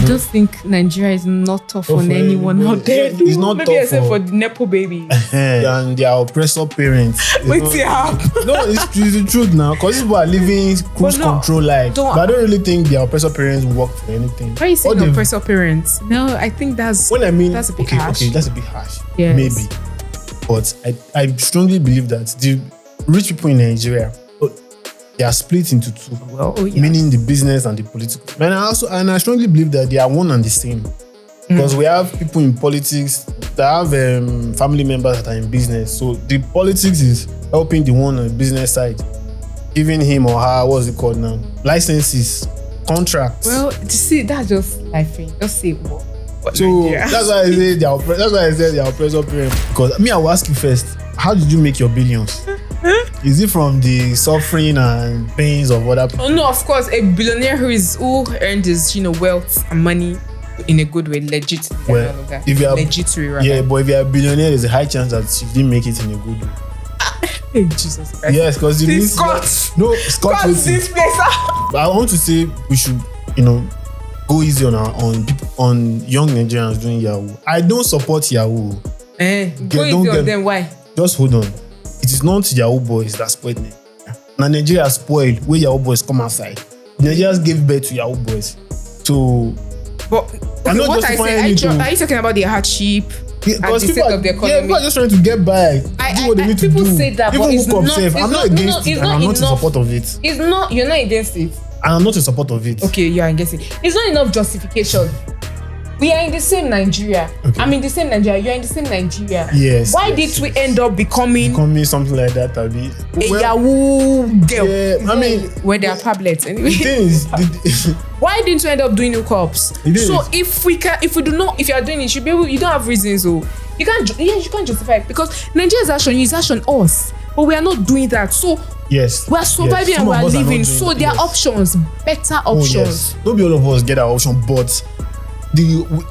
just think Nigeria is not tough on anyone out there. It's not Maybe tough except for the Nepo babies. and their oppressor parents. Wait till happen. No, it's the truth now. Because people are living cruise control life. But I don't really think their oppressor parents work for anything. Why are you saying oppressor parents? No, I think that's when I mean that's a bit harsh. Okay, that's a bit harsh. Yes. Maybe. But I strongly believe that the rich people in Nigeria, they are split into two. Meaning the business and the political. And I strongly believe that they are one and the same. Because we have people in politics that have family members that are in business. So the politics is helping the one on the business side, giving him or her, what's it called now? Licenses, contracts. Well, you see, that's just life. Just say what. So that's why I say they are oppressor parents. Because me, I will ask you first, how did you make your billions? Is it from the suffering and pains of other people? Oh no, of course, a billionaire who earned his wealth and money in a good way, legit. Well, if you are legit, rather. Yeah, but if you are a billionaire, there's a high chance that you didn't make it in a good way. Hey, Jesus Christ. Yes, because you need Scott this place out. But I want to say we should, go easy on young Nigerians doing Yahoo. I don't support Yahoo. Go easy on them. Why? Just hold on. It is not Yahoo boys that spoiled Nigeria. Now Nigeria spoiled where Yahoo boys come outside. Nigerians gave birth to Yahoo boys. So, but I'm not what I say, are you talking about the hardship? Because people of the economy. People are just trying to get by. Do what they need to do. People say that, even but it's not. I'm not against it, and I'm not in support of it. It's not. You're not against it. And I'm not in support of it. Okay, you're against it. It's not enough justification. We are in the same Nigeria. Okay. I'm in the same Nigeria. You're in the same Nigeria. Yes. Why did we end up becoming something like that, Abi? Yahoo girl? Yeah, I mean, where there are tablets anyway. Why didn't we end up doing hookups? So if you are doing it, you should be able. You don't have reasons, so you can't justify it because Nigeria's action is action us, but we are not doing that. So yes, we are surviving and we are living. So there are options, better options. Yes. Don't be all of us get our option, but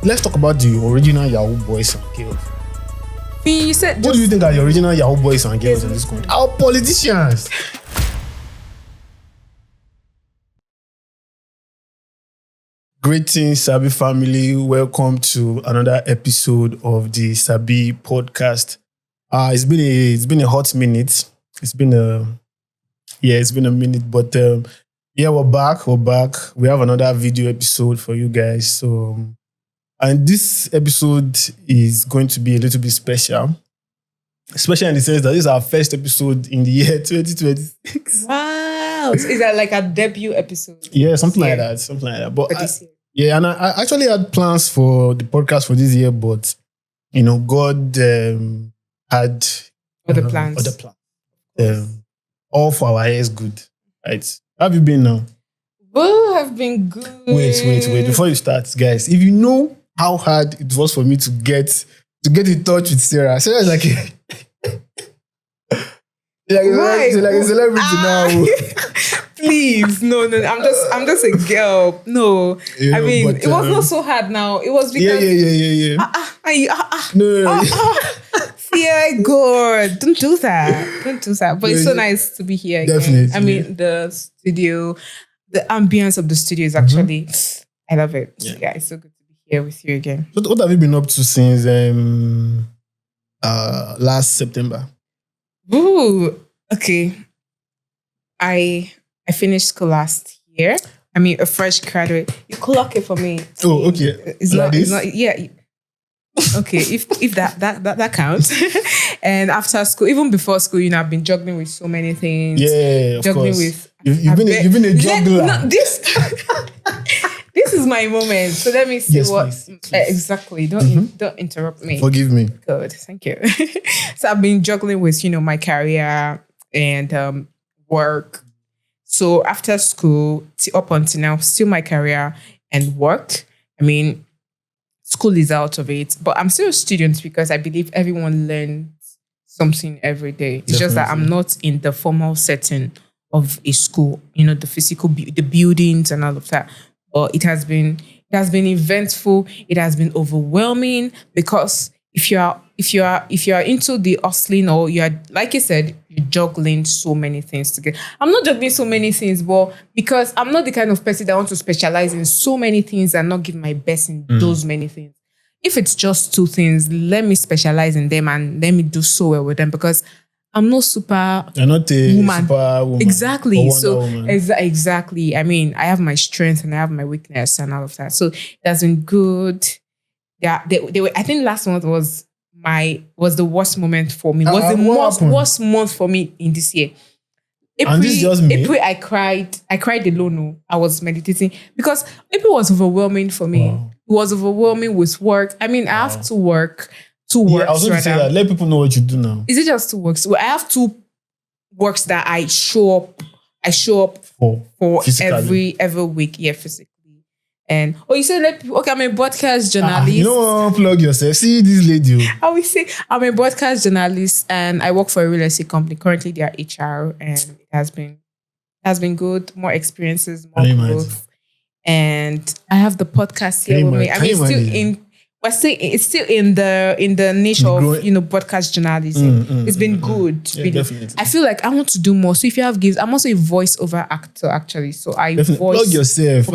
let's talk about the original Yahoo boys and girls. You said. What do you think are the original Yahoo boys and girls in this country? Our politicians. Greetings, Sabi family. Welcome to another episode of the Sabi podcast. It's been a hot minute. It's been a minute, but we're back. We have another video episode for you guys. So, and this episode is going to be a little bit special. Especially in the sense that this is our first episode in the year 2026. Wow. So is that like a debut episode? Yeah, something like that. But and I actually had plans for the podcast for this year, but God had other plans. All for our highest good. Right? How have you been now? Oh, I've been good. Wait. Before you start, guys, if you know how hard it was for me to get in touch with Sarah is like a celebrity now. Please, no. I'm just a girl. No, I mean, it was not so hard now. It was because No. Yeah, God, don't do that. But it's so nice to be here again. Definitely. I mean, the studio, the ambience of the studio is actually, I love it. Yeah, it's so good to be here with you again. What have you been up to since last September? Ooh, okay. I finished school last year. I mean, a fresh graduate. You clock it for me. Oh, okay. It's not. Yeah. Okay, if that counts. And after school, even before school, I've been juggling with so many things. Yeah, of juggling course. With. You've been a juggler. This is my moment. So let me see please. Exactly. Don't interrupt me. Forgive me. Good, thank you. So I've been juggling with my career and work. So after school, up until now, still my career and work. I mean, school is out of it, but I'm still a student because I believe everyone learns something every day. It's just that I'm not in the formal setting of a school, the physical, the buildings and all of that. But it has been eventful. It has been overwhelming because if you are into the hustling, or you are, like I said, you're juggling so many things together. I'm not juggling so many things, but because I'm not the kind of person that wants to specialize in so many things and not give my best in those many things. If it's just two things, let me specialize in them and let me do so well with them, because I'm not super You're not a woman. super woman. Exactly. Or So Wonder Woman. exactly. I mean, I have my strength and I have my weakness and all of that. So it has been good. Yeah, they were, I think last month was the worst moment for me. Was the What happened? worst month for me in this year. And this is just me? April, I cried alone. No. I was meditating because April was overwhelming for me. Wow. It was overwhelming with work. I mean, I have to work. Two Yeah, works. I was going to say rather. that. Let people know what you do now. Is it just two works? Well, I have two works that I show up for physically. every week. Yeah, physically. And you said okay, I'm a broadcast journalist. You don't plug yourself. See this lady. I will say I'm a broadcast journalist and I work for a real estate company. Currently, they are HR, and it has been good. More experiences, more growth, and I have the podcast here with me. I mean, it's still in the niche of broadcast journalism. It's been good. Yeah, definitely. I feel like I want to do more. So if you have gigs, I'm also a voiceover actor actually. So I plug yourself.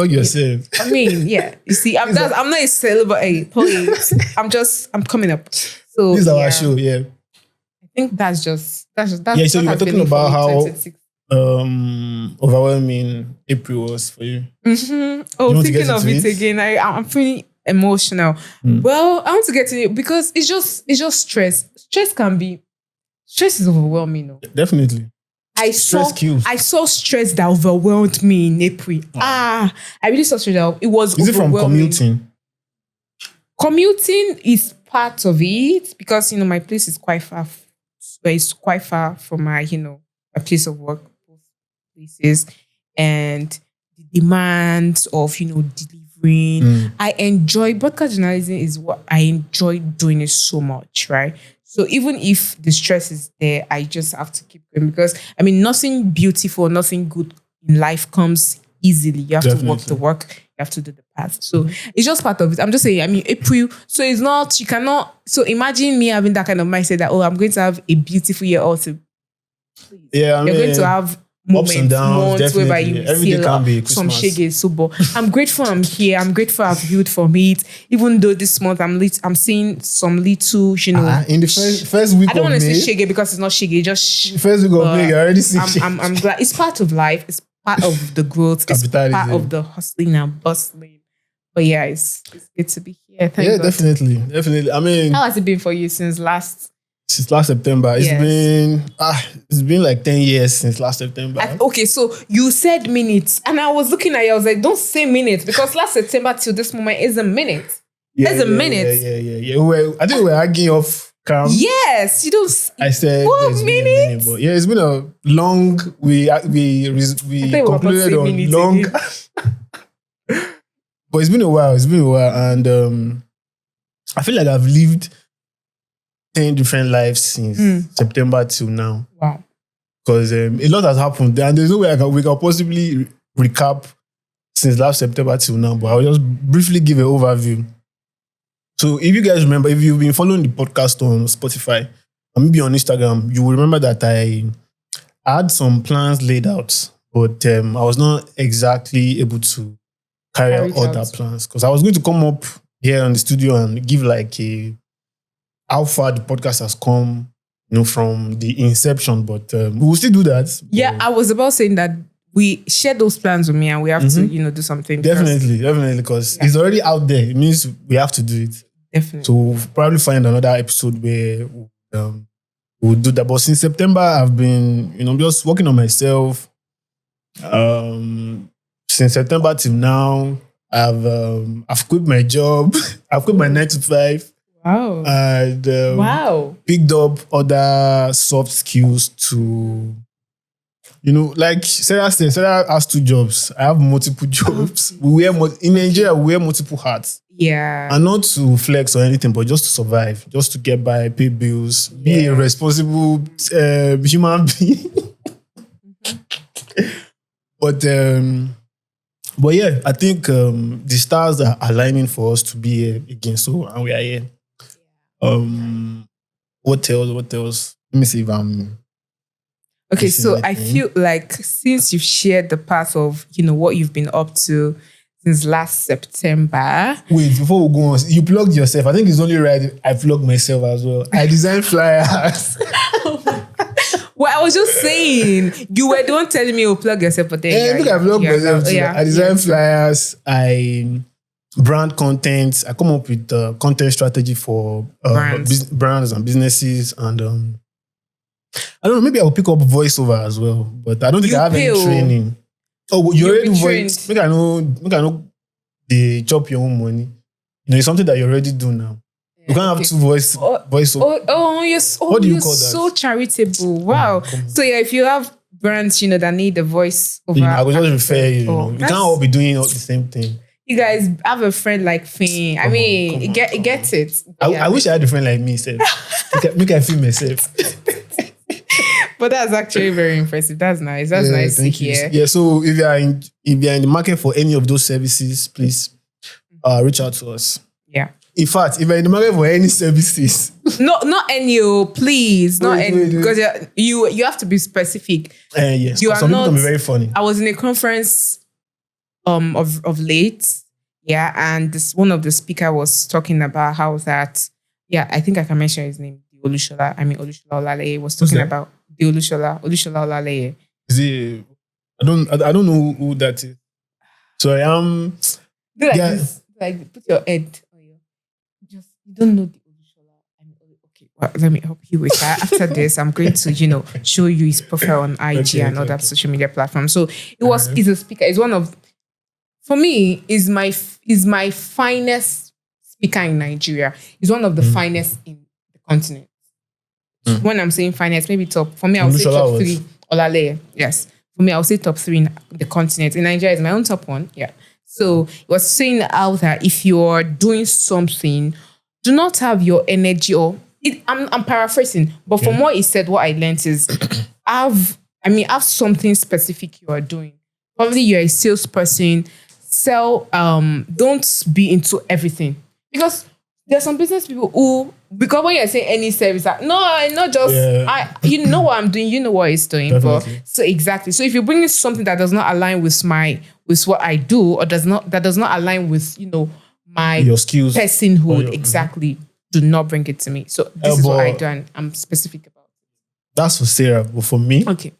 I mean, yeah. You see, I'm not a celebrity. Please, I'm coming up. So this is our show. Yeah, I think that's yeah. So you were talking about how overwhelming April was for you. Mm-hmm. Oh, thinking of it again, I'm feeling emotional. Well, I want to get to it because it's just stress. Stress is overwhelming. No? Definitely. I saw stress that overwhelmed me in April. I really saw stress that it was Is it from overwhelming. commuting? Commuting is part of it because my place is quite far. It's quite far from my my place of work, both places, and the demands of delivering. I enjoy broadcast journalism. Is what I enjoy doing it so much, right? So even if the stress is there, I just have to keep going because nothing beautiful, nothing good in life comes easily. You have to walk the work. You have to do the path. So it's just part of it. I'm just saying, April. So it's not, you cannot. So imagine me having that kind of mindset that, I'm going to have a beautiful year also. Please. Yeah, You're going to have moments, ups and downs, months whereby you see some shege. So, but I'm grateful I'm here. I'm grateful I've healed from it. Even though this month I'm seeing some little, in the first week of May. I don't want to say shege because it's not shege. Just first week of May, you already see. I'm glad it's part of life. It's part of the growth. It's part of the hustling and bustling. But yeah, it's good to be here. Thank God. Definitely. I mean, how has it been for you since last September? It's been like 10 years since last September. Okay, so you said minutes, and I was looking at you. I was like, don't say minutes because last September till this moment is a minute. There's a minute. Yeah. I think we were arguing off cam. Yes, you don't. I said what minute? But yeah, it's been a long. We concluded on long. But it's been a while. And I feel like I've lived 10 different lives since September till now. Wow. Because a lot has happened. And there's no way we can possibly recap since last September till now. But I'll just briefly give an overview. So if you guys remember, if you've been following the podcast on Spotify, or maybe on Instagram, you will remember that I had some plans laid out. But I was not exactly able to carry out all that plans. Because I was going to come up here in the studio and give like how far the podcast has come, from the inception. But we will still do that. Yeah, I was about saying that we share those plans with me and we have to, do something. Definitely, because it's already out there. It means we have to do it. Definitely. So we'll probably find another episode where we'll do that. But since September, I've been, just working on myself. Since September till now, I've quit my job. I've quit my 9 to 5. Wow. And picked up other soft skills to, like Sarah said, Sarah has 2 jobs. I have multiple jobs. In Nigeria, we wear multiple hats. Yeah. And not to flex or anything, but just to survive, just to get by, pay bills, be a responsible human being. But yeah, I think the stars are aligning for us to be here again. So, and we are here. What else? What else? Let me see if I'm Okay, missing so I anything. feel like since you've shared the path of, what you've been up to since last September. Wait, before we go on, you plugged yourself. I think it's only right I plug myself as well. I design flyers. Well, I was just saying, you were the one telling me plug yourself, but then I think I plug myself too. I design flyers. I brand content. I come up with content strategy for brands and businesses. And I don't know, maybe I'll pick up voiceover as well. But I don't think I have any training. Oh, you already voice. Make I know they chop your own money. It's something that you already do now. You can't have two voiceover. What do you call that? So charitable. Wow. So if you have brands, that need a voice over. I will just refer you. You can't all be doing all the same thing. You guys have a friend like Finn. I mean, get it. I wish I had a friend like me, Seth. Make I feel myself. But that's actually very impressive. That's nice. That's nice to hear. Yeah. So if you are in the market for any of those services, please reach out to us. Yeah. In fact, if you're in the market for any services, not any, please, not any, because you have to be specific. Yes, some people can be very funny. I was in a conference of late, and one of the speaker was talking about how that, I think I can mention his name, Olushola Olaleye was talking about the Olushola Olaleye. Is it? I don't know who that is. So I am. Like put your head. Just you don't know the Olushola. Okay, well, let me help you with that. After this, I'm going to show you his profile on IG and other social media platforms. So he's a speaker. He's one of, for me, is my finest speaker in Nigeria. He's one of the finest in the continent. When I'm saying finest, maybe top. For me, I would say top 3. Olaleye, yes. For me, I would say top 3 in the continent. In Nigeria, is my own top 1. Yeah. So he was saying out that if you're doing something, do not have your energy I'm paraphrasing, but from what he said, what I learned is have something specific you are doing. Probably you're a salesperson, don't be into everything. Because there are some business people who, because when you're saying any service, not just, you know what I'm doing, you know what it's doing. So exactly. So if you're bringing something that does not align with what I do, or does not align with, my your skills, personhood, exactly, do not bring it to me. So this is what I do, and I'm specific about it. That's for Sarah, but for me, okay.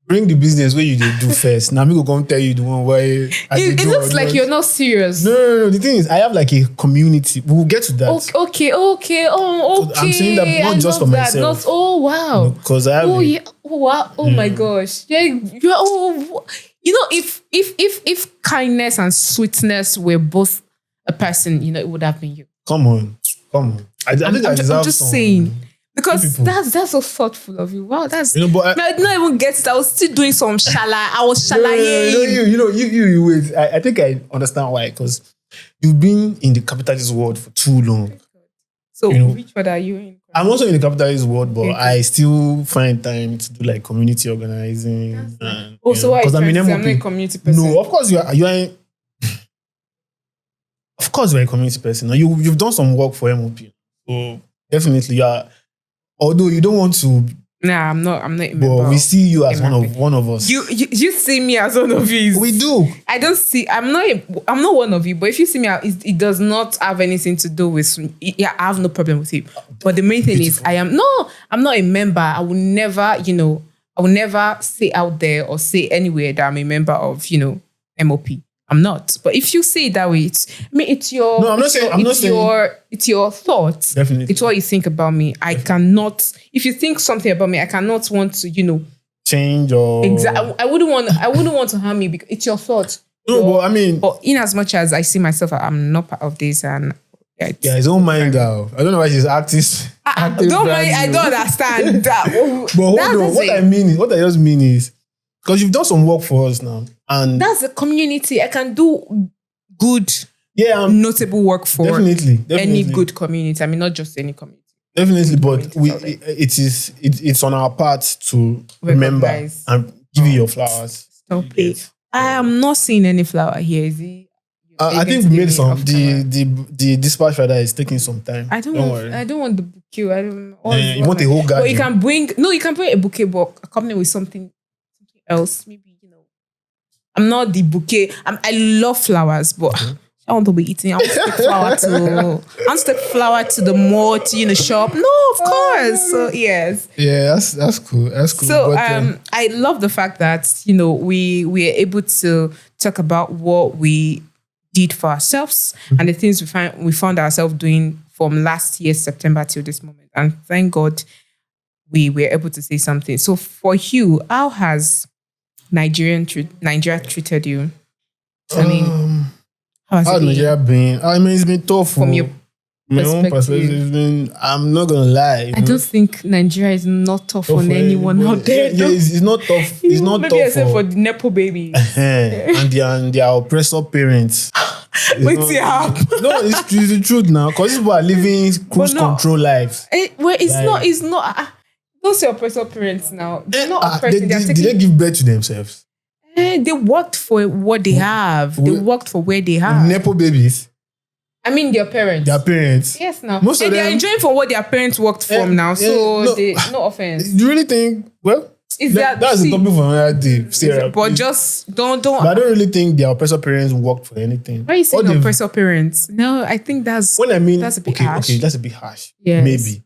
Bring the business where you do first. Now, I'm going to tell you the one where... It looks like you're not serious. No. The thing is, I have like a community. We'll get to that. Okay. Oh, okay. So I'm saying that not just for myself. Oh, wow. Because I have... Oh, wow. Oh, my gosh. Yeah. If kindness and sweetness were both a person, it would have been you. Come on. I think I'm just saying... Because that's so thoughtful of you. Wow, that's... but I didn't even get it. I was still doing some shala. I was shalaye. You wait. I think I understand why. Because you've been in the capitalist world for too long. So which world are you in? I'm also in the capitalist world, but I still find time to do like community organizing. So why? Because I'm not a community person. No, of course you are. Of course you're a community person. Now you've done some work for MOP. So definitely you are. Although you don't want to, I'm not. But we see you as one of us. You see me as one of you. We do. I don't see. I'm not one of you. But if you see me, it does not have anything to do with. I have no problem with it. But the main thing is, I'm not a member. I will never, I will never say out there or say anywhere that I'm a member of, MOP. I'm not. But if you say it that way, it's your... No, I'm not saying... It's your thoughts. Definitely. It's what you think about me. I cannot... If you think something about me, I cannot want to, change or... Exactly. I wouldn't want to harm you because it's your thoughts. No, but But in as much as I see myself, I'm not part of this and... his own mind out. I don't know why she's acting... Don't mind. I don't understand that. But hold on. What I just mean is... Because you've done some work for us now. And that's a community. I can do good, notable work for definitely. any good community. I mean, not just any community. Definitely, but it's on our part to remember and give you your flowers. Stop it. I am not seeing any flower here. Is it? I think we made some. The dispatch rider is taking some time. I don't want the bouquet. I don't. You want a whole garden. But you can bring a bouquet, but accompany with something else. Maybe I'm not the bouquet. I love flowers, but I want to be eating. I want to take flower to the mall, to shop. No, of course. So yes. Yeah, that's cool. That's cool. So I love the fact that we are able to talk about what we did for ourselves and the things we found ourselves doing from last year September till this moment. And thank God we were able to say something. So for you, how has Nigeria treated you? I mean, how has Nigeria been? I mean, it's been tough from your my own perspective. It's been, I'm not gonna lie. I don't think Nigeria is not tough on anyone out there. Yeah, it's not tough. It's not maybe tough except for the NEPO babies and their oppressor parents. Wait till happen. No, it's the truth now. Because people are living cruise control lives. It's not. Don't say oppressor parents now. They're not oppressing. Did they give birth to themselves? They worked for what they have. They worked for where they have. NEPO babies. I mean, their parents. Their parents. Yes, now. Most of them, they're enjoying for what their parents worked from now. So, no offense. Do you really think, that's the topic for another day, Sarah. But just don't. But I don't really think their oppressor parents worked for anything. Why are you saying oppressor parents? No, I think that's... When I mean... That's a bit harsh. Okay, that's a bit harsh. Yes. Maybe.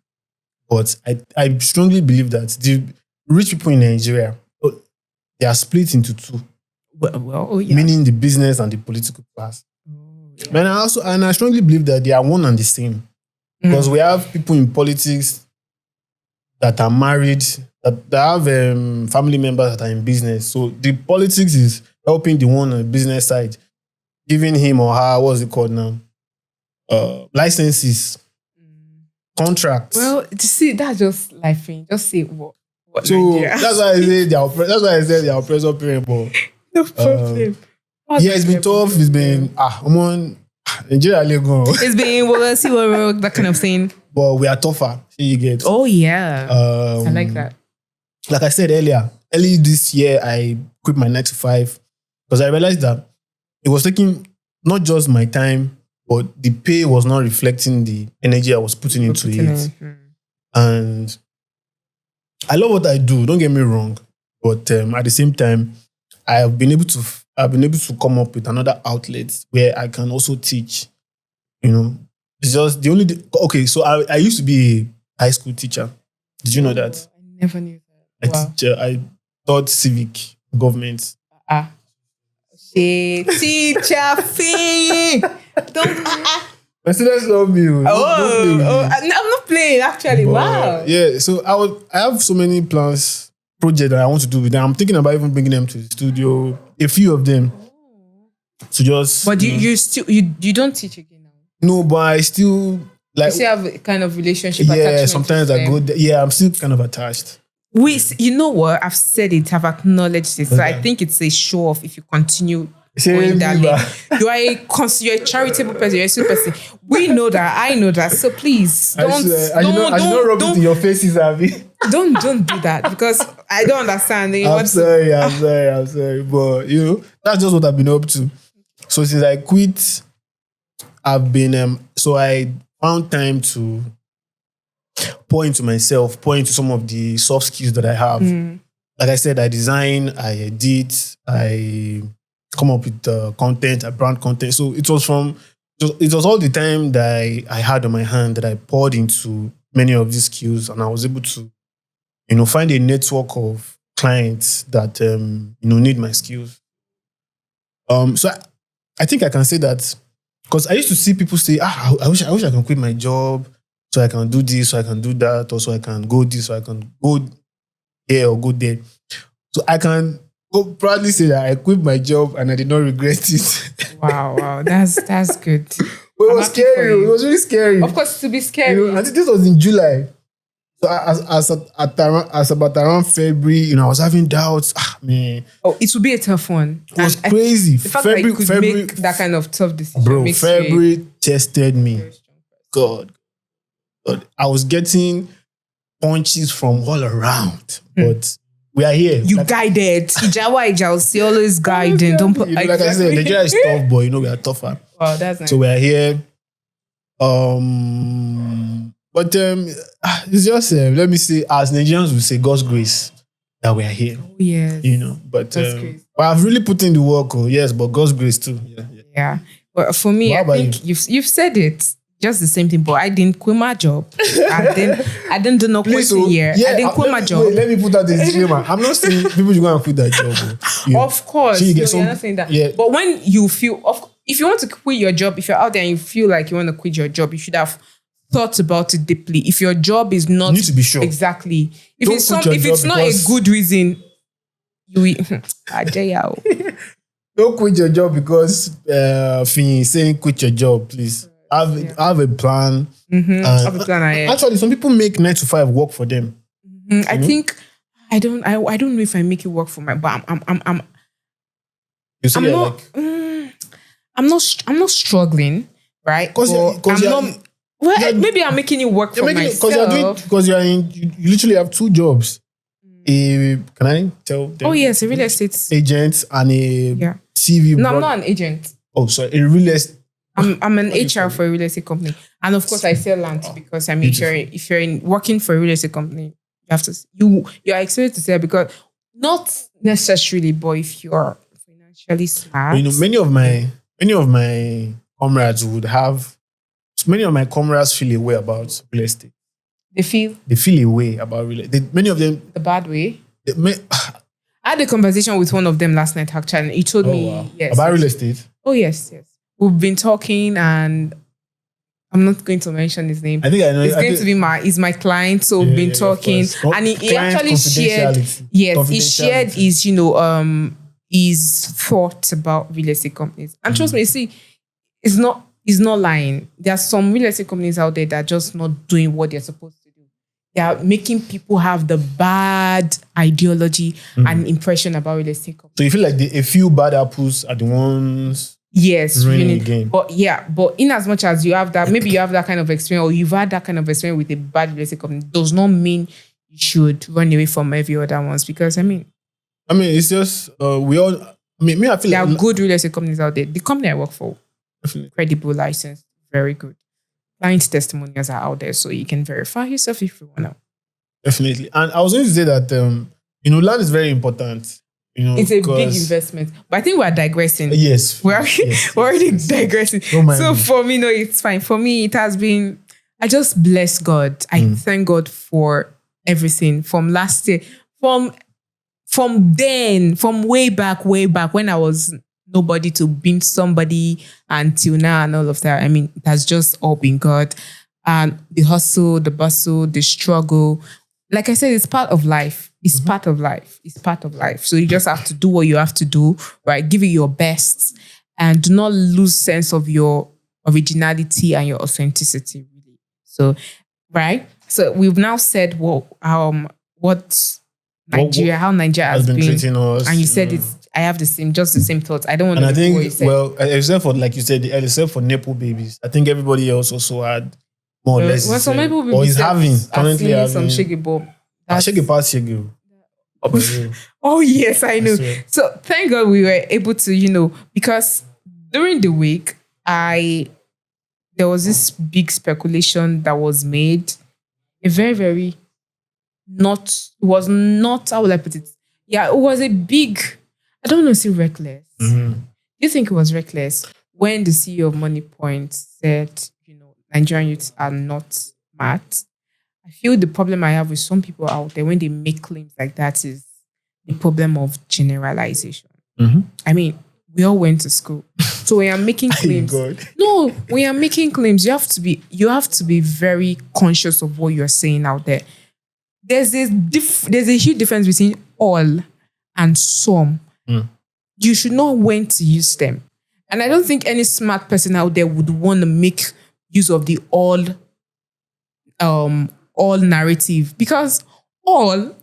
But I strongly believe that the rich people in Nigeria, they are split into two. Meaning the business and the political class. And I strongly believe that they are one and the same. Because we have people in politics that are married, that have family members that are in business. So the politics is helping the one on the business side, giving him or her, what's it called now? Licenses, contracts. Well, see, that's just life thing. Just say what so Nigeria. That's why I say they are oppressor parent. No problem. It's been tough. It's been Nigeria Lego. It's been see what that kind of thing. But we are tougher. You get. Oh yeah. I like that. Like I said early this year, I quit my 9 to 5 because I realized that it was taking not just my time, but the pay was not reflecting the energy I was putting into it. And I love what I do. Don't get me wrong, but at the same time, I've been able to come up with another outlet where I can also teach. It's just the only... Okay, so I used to be a high school teacher. Did you know that? I never knew that. I taught civic government. Teacher fee. Don't... My students love me. I'm not playing, actually. Wow. Yeah, so I have so many plans, projects that I want to do with them. I'm thinking about even bringing them to the studio. A few of them. To just... But you don't teach again now? No, but I still... You still have a kind of relationship attachment. Yeah, sometimes I go there. Yeah, I'm still kind of attached. You know what? I've said it. I've acknowledged it. So I think it's a show off if you continue going that lane. You're a charitable person. You're a sweet person. We know that. I know that. So please don't rub it in your faces, Abby. Don't do that because I don't understand. I'm sorry. But that's just what I've been up to. So since I quit, I've been so I found time to pour into myself, pour into some of the soft skills that I have. Like I said, I design, I edit, I come up with content, I brand content. So it was all the time that I had on my hand that I poured into many of these skills, and I was able to, find a network of clients that need my skills. So I think I can say that because I used to see people say, I wish I can quit my job so I can do this, so I can do that, or so I can go this, so I can go here or go there. So I can proudly say that I quit my job and I did not regret it. Wow, that's good. But it was scary. It was really scary. Of course, to be scary. I think this was in July. So as about around February, I was having doubts. Man. Oh, it would be a tough one. It was crazy. The fact that you could make that kind of tough decision. Bro, February tested me. God. I was getting punches from all around. But we are here. You guided. Ijawa, always guiding. Don't put, like I said, Nigeria is tough, but we are tougher. Wow, that's nice. So we are here. But it's just let me say, as Nigerians we say, God's grace that we are here. Yes. But I've really put in the work. Yes, but God's grace too. Yeah. But for me, I think you've said it. Just the same thing, but I didn't quit my job. I didn't do no quitting here. I didn't quit my job. Wait, let me put that disclaimer. I'm not saying people should go and quit that job. Of course, you're not saying that. Yeah. But when you feel, if you want to quit your job, if you're out there and you feel like you want to quit your job, you should have thought about it deeply. If your job is not, you need to be sure. Exactly. If it's not a good reason, you don't quit your job because saying quit your job, please. Have a plan. Have a plan ahead. Actually, some people make 9 to 5 work for them. I think I don't know if I make it work for my. But I'm. You say I'm not struggling, right? Because maybe I'm making it work for myself. Because you literally have 2 jobs. Can I tell them? Oh yes, a real estate agent and a TV. No, I'm not an agent. Oh, sorry, a real estate. I'm an HR for a real estate company, and of course I sell land because if you're working for a real estate company, you have to you are expected to sell because not necessarily, but if you're financially smart, many of my comrades would have. Many of my comrades feel a way about real estate. They feel a way about real estate. Many of them the bad way. I had a conversation with one of them last night actually, and he told me yes about real estate. Oh yes. We've been talking, and I'm not going to mention his name. I think I know. He's my client, so we've been talking, and he actually shared. Yes, he shared his his thoughts about real estate companies, and trust me, see, he's not lying. There are some real estate companies out there that are just not doing what they're supposed to do. They are making people have the bad ideology and impression about real estate companies. So you feel like a few bad apples are the ones. Yes, really. Again. But in as much as you have that, maybe you have that kind of experience, or you've had that kind of experience with a bad real estate company, does not mean you should run away from every other ones. Because I mean, it's just we all. I feel there are good real estate companies out there. The company I work for, definitely credible, license, very good. Client testimonials are out there, so you can verify yourself if you want to. Definitely, and I was going to say that land is very important. It's a big investment. But I think we're digressing. Yes. We're already digressing. So for me, no, it's fine. For me, it has been, I just bless God. I thank God for everything from last year. From way back when I was nobody to being somebody until now and all of that. It has just all been God. And the hustle, the bustle, the struggle. Like I said, it's part of life. It's part of life. It's part of life. So you just have to do what you have to do, right? Give it your best and do not lose sense of your originality and your authenticity, really. So, right? So we've now said how Nigeria has been treating us. And you said I have the same thoughts. I don't want to. And I think, except for, like you said, except for NEPO babies, I think everybody else also had more or less. Well, some people or is currently having some shaggy bob. Shaggy past shaggy. Oh yes, I know. So thank God we were able to, because during the week there was this big speculation that was made. A very, very how would I put it? Yeah, it was a big, I don't want to say reckless. Do you think it was reckless when the CEO of Moniepoint said, Nigerian youths are not smart? I feel the problem I have with some people out there when they make claims like that is the problem of generalization. We all went to school. So when you're making claims, when you're making claims, you have to be very conscious of what you're saying out there. There's a huge difference between all and some. You should know when to use them. And I don't think any smart person out there would want to make use of the all narrative, because all,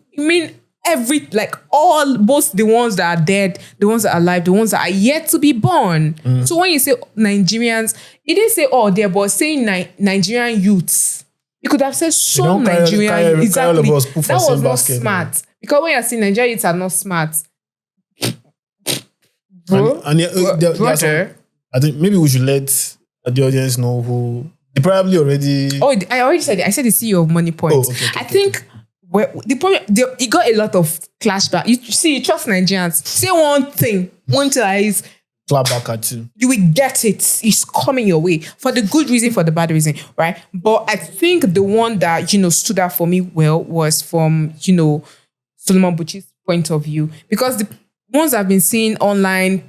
both the ones that are dead, the ones that are alive, the ones that are yet to be born. So when you say Nigerians, it didn't say all there, but saying Nigerian youths, you could have said some Nigerian. Exactly. That was not smart. Because when you're saying Nigerian youths are not smart, bro, brother. I think maybe we should let the audience know who they probably already. Oh, I already said it. I said the CEO of Moniepoint. Oh, okay, I think the problem he got a lot of clashback. You trust Nigerians. Say one thing is clap back at you. You will get it. It's coming your way for the good reason, for the bad reason, right? But I think the one that stood out for me well was from Solomon Buchi's point of view, because the ones I've been seeing online,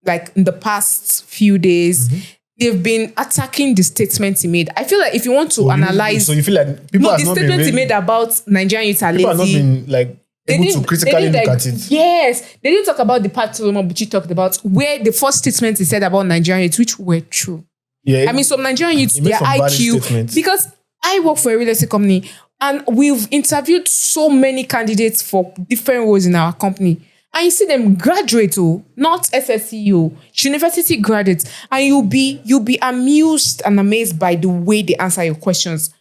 like in the past few days, they've been attacking the statements he made. I feel like if you want to analyze, so you feel like people the statements he made about Nigerian youth are lazy. People have not been like able to critically look at it. Yes, they didn't talk about the part Solomon Buchi talked about, where the first statements he said about Nigerian youth, which were true. Yeah, I mean, some Nigerian youths, their IQ, because I work for a real estate company and we've interviewed so many candidates for different roles in our company. And you see them graduate, not SSCU, university graduates, and you'll be amused and amazed by the way they answer your questions.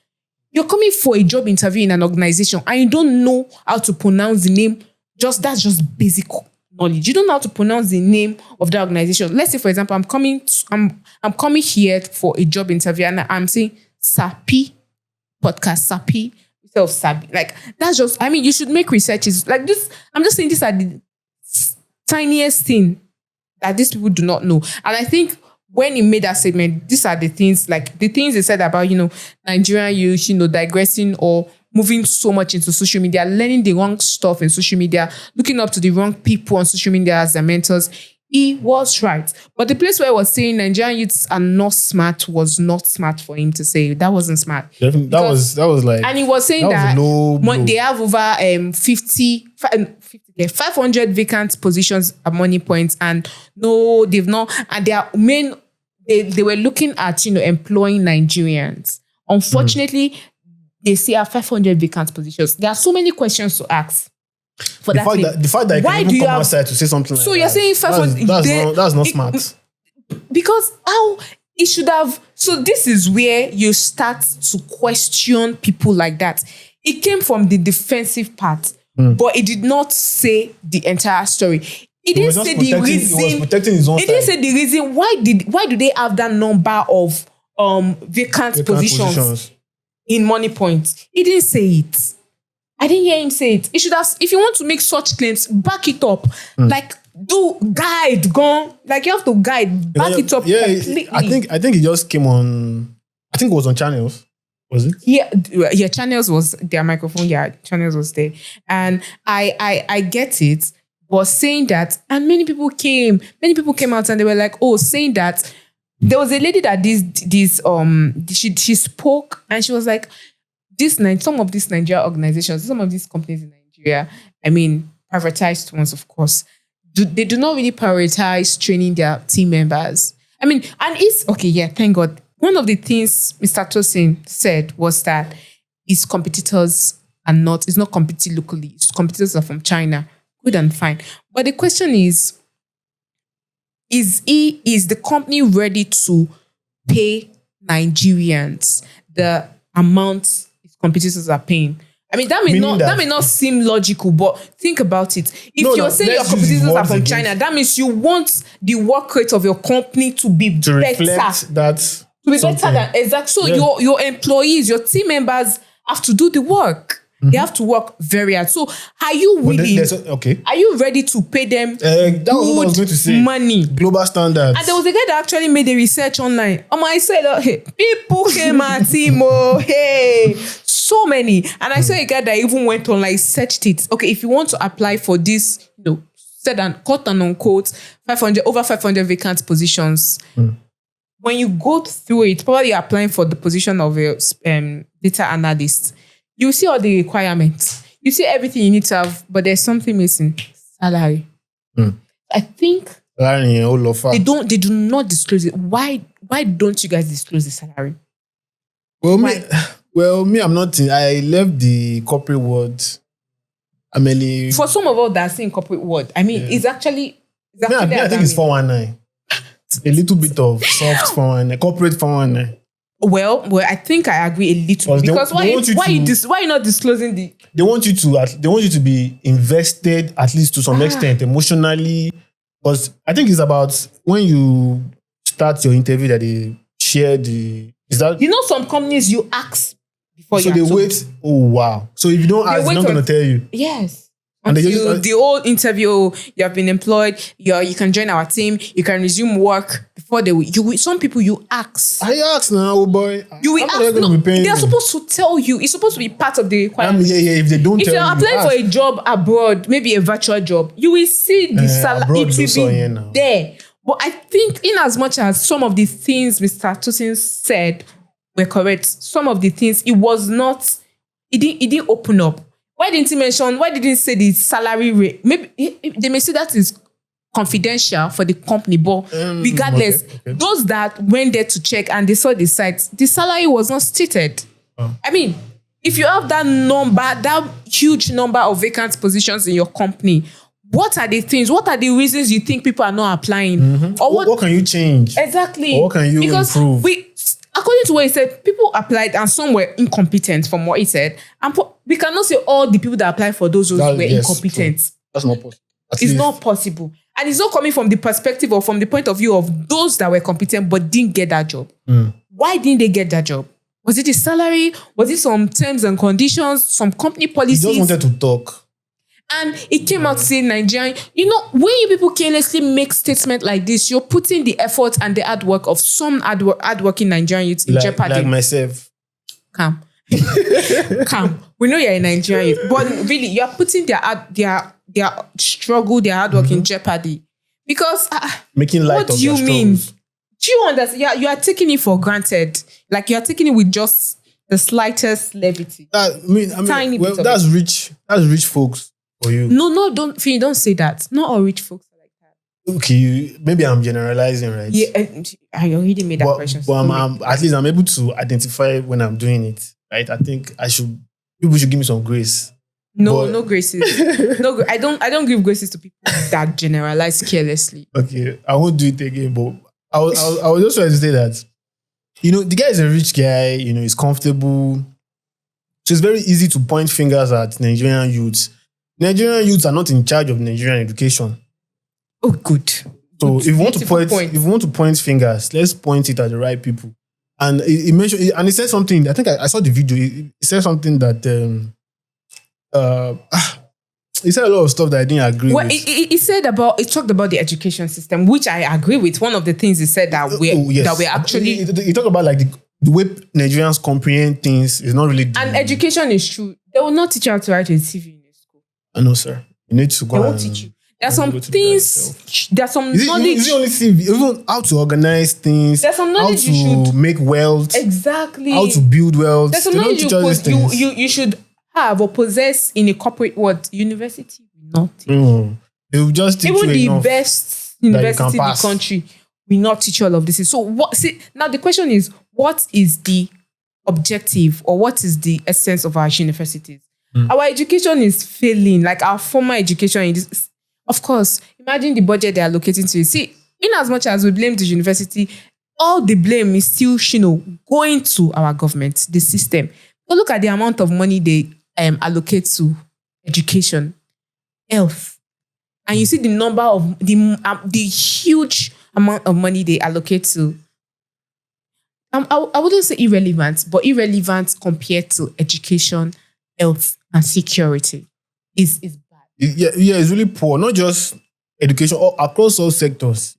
You're coming for a job interview in an organization and you don't know how to pronounce the name. That's just basic knowledge. You don't know how to pronounce the name of the organization. Let's say, for example, I'm coming here for a job interview and I'm saying SAPI podcast, SAPI instead of SABI. Like, that's just, I mean, you should make researches like this. I'm just saying these are the tiniest thing that these people do not know. And I think when he made that statement, these are the things, like the things they said about, Nigerian youth, digressing or moving so much into social media, learning the wrong stuff in social media, looking up to the wrong people on social media as their mentors. He was right. But the place where I was saying Nigerian youths are not smart was not smart for him to say. That wasn't smart. That was like... And he was saying that they have over 500 vacant positions at Moniepoint, and no, they've not, and they were looking at employing Nigerians. Unfortunately, they still have 500 vacant positions. There are so many questions to ask. The fact that I can even come outside to say something like that. So you're saying 500? That's not smart. Because how it should have. So this is where you start to question people like that. It came from the defensive part. But it did not say the entire story. It didn't say the reason. He was protecting his own side. It didn't say the reason why do they have that number of vacant positions in Moniepoint. He didn't say it. I didn't hear him say it. He should have. If you want to make such claims, back it up. Like you have to back it up. Yeah, completely. I think it just came on. I think it was on Channels. Was it? Yeah, Channels was their microphone. Yeah, Channels was there. And I get it, but saying that, and many people came out and they were like, saying that there was a lady that she spoke and she was like, some of these Nigeria organizations, some of these companies in Nigeria, I mean, privatized ones, of course, they do not really prioritize training their team members. I mean, and it's okay, yeah, thank God. One of the things Mr. Tosin said was that his competitors it's not competing locally. His competitors are from China. Good and fine. But the question is the company ready to pay Nigerians the amount his competitors are paying? I mean, that may not seem logical, but think about it. If you're saying your competitors are from China, that means you want the work rate of your company to be better. Reflect that. To be better than exactly. So your employees, your team members have to do the work. They have to work very hard. So are you willing? Are you ready to pay them that was what I was going to say. Money? Global standards. And there was a guy that actually made a research online. I said, hey, people came at him. Hey, so many. And I saw a guy that even went on, searched it. Okay, if you want to apply for this, said and quote and unquote, over 500 vacant positions. When you go through it, probably you're applying for the position of a data analyst. You see all the requirements. You see everything you need to have, but there's something missing. Salary. I think they do not disclose it. Why don't you guys disclose the salary? Well, me, I'm not. I left the corporate world. For some of us that are saying corporate world, I mean, it's actually. I think it's 419. A little bit of soft 419, corporate 419. Well, I think I agree a little because why you not disclosing the? They want you to be invested at least to some extent emotionally, because I think it's about when you start your interview that they share the. Is that some companies you ask before so you? So they wait. Oh wow! So if you don't ask, they're not going to tell you. Yes. And the whole interview, you have been employed, you can join our team, you can resume work before some people you ask. I ask now, oh boy. You will ask. No, they're supposed to tell you. It's supposed to be part of the requirement. If they don't tell you. If you're applying for a job abroad, maybe a virtual job, you will see the salary. It will be there. But I think in as much as some of the things Mr. Tosin said were correct, some of the things it didn't open up. Why didn't he say the salary rate? Maybe they may say that is confidential for the company, but regardless, those that went there to check and they saw the site, the salary was not stated. I mean, if you have that huge number of vacant positions in your company, what are the things? What are the reasons you think people are not applying? Mm-hmm. Or what can you change? Exactly. Or what can you improve? According to what he said, people applied and some were incompetent from what he said. And we cannot say all the people that applied for those roles were incompetent. True. That's not possible. It's not possible. And it's not coming from the perspective or from the point of view of those that were competent but didn't get that job. Why didn't they get that job? Was it the salary? Was it some terms and conditions? Some company policies? He just wanted to talk. And it came out saying Nigerian, when you people carelessly make statements like this, you're putting the effort and the hard work of some hardworking Nigerian youths in jeopardy. Like myself. Calm. We know you're a Nigerian youth, but really, you're putting their struggle, their hard work in jeopardy. Because making light of their struggles. Do you understand? You are taking it for granted. Like you are taking it with just the slightest levity. Tiny bit of that's rich. That's rich folks. For you. No, don't say that. Not all rich folks are like that. Okay, maybe I'm generalizing, right? Yeah, I already made that question. But at least I'm able to identify when I'm doing it, right? I think people should give me some grace. No graces. I don't give graces to people that generalize carelessly. Okay, I won't do it again, but I was just trying to say that, the guy is a rich guy, he's comfortable. So it's very easy to point fingers at Nigerian youths. Nigerian youths are not in charge of Nigerian education. Oh, good. So if you want to point fingers, let's point it at the right people. And he mentioned, and he said something. I think I saw the video. He said something that he said a lot of stuff that I didn't agree with. He talked about the education system, which I agree with. One of the things he said that we're actually he talked about like the way Nigerians comprehend things is not really. And education is true. They will not teach you how to write a CV. I know, sir. You need to go. They won't teach you. There are some things. There's some knowledge. Is it only CV? Even how to organize things. There's some knowledge how to make wealth. Exactly. How to build wealth. There's some knowledge you should have or possess in a corporate world. University will not teach. They will just teach even you the best university in the country will not teach you all of this. So now the question is, what is the objective or what is the essence of our universities? Our education is failing, like our formal education. Of course, imagine the budget they are allocating to it. See, in as much as we blame the university, all the blame is still, going to our government, the system. But look at the amount of money they allocate to education, health. And you see the number of, the huge amount of money they allocate to. I wouldn't say irrelevant, but irrelevant compared to education, health, and security is bad. Yeah, it's really poor. Not just education, across all sectors.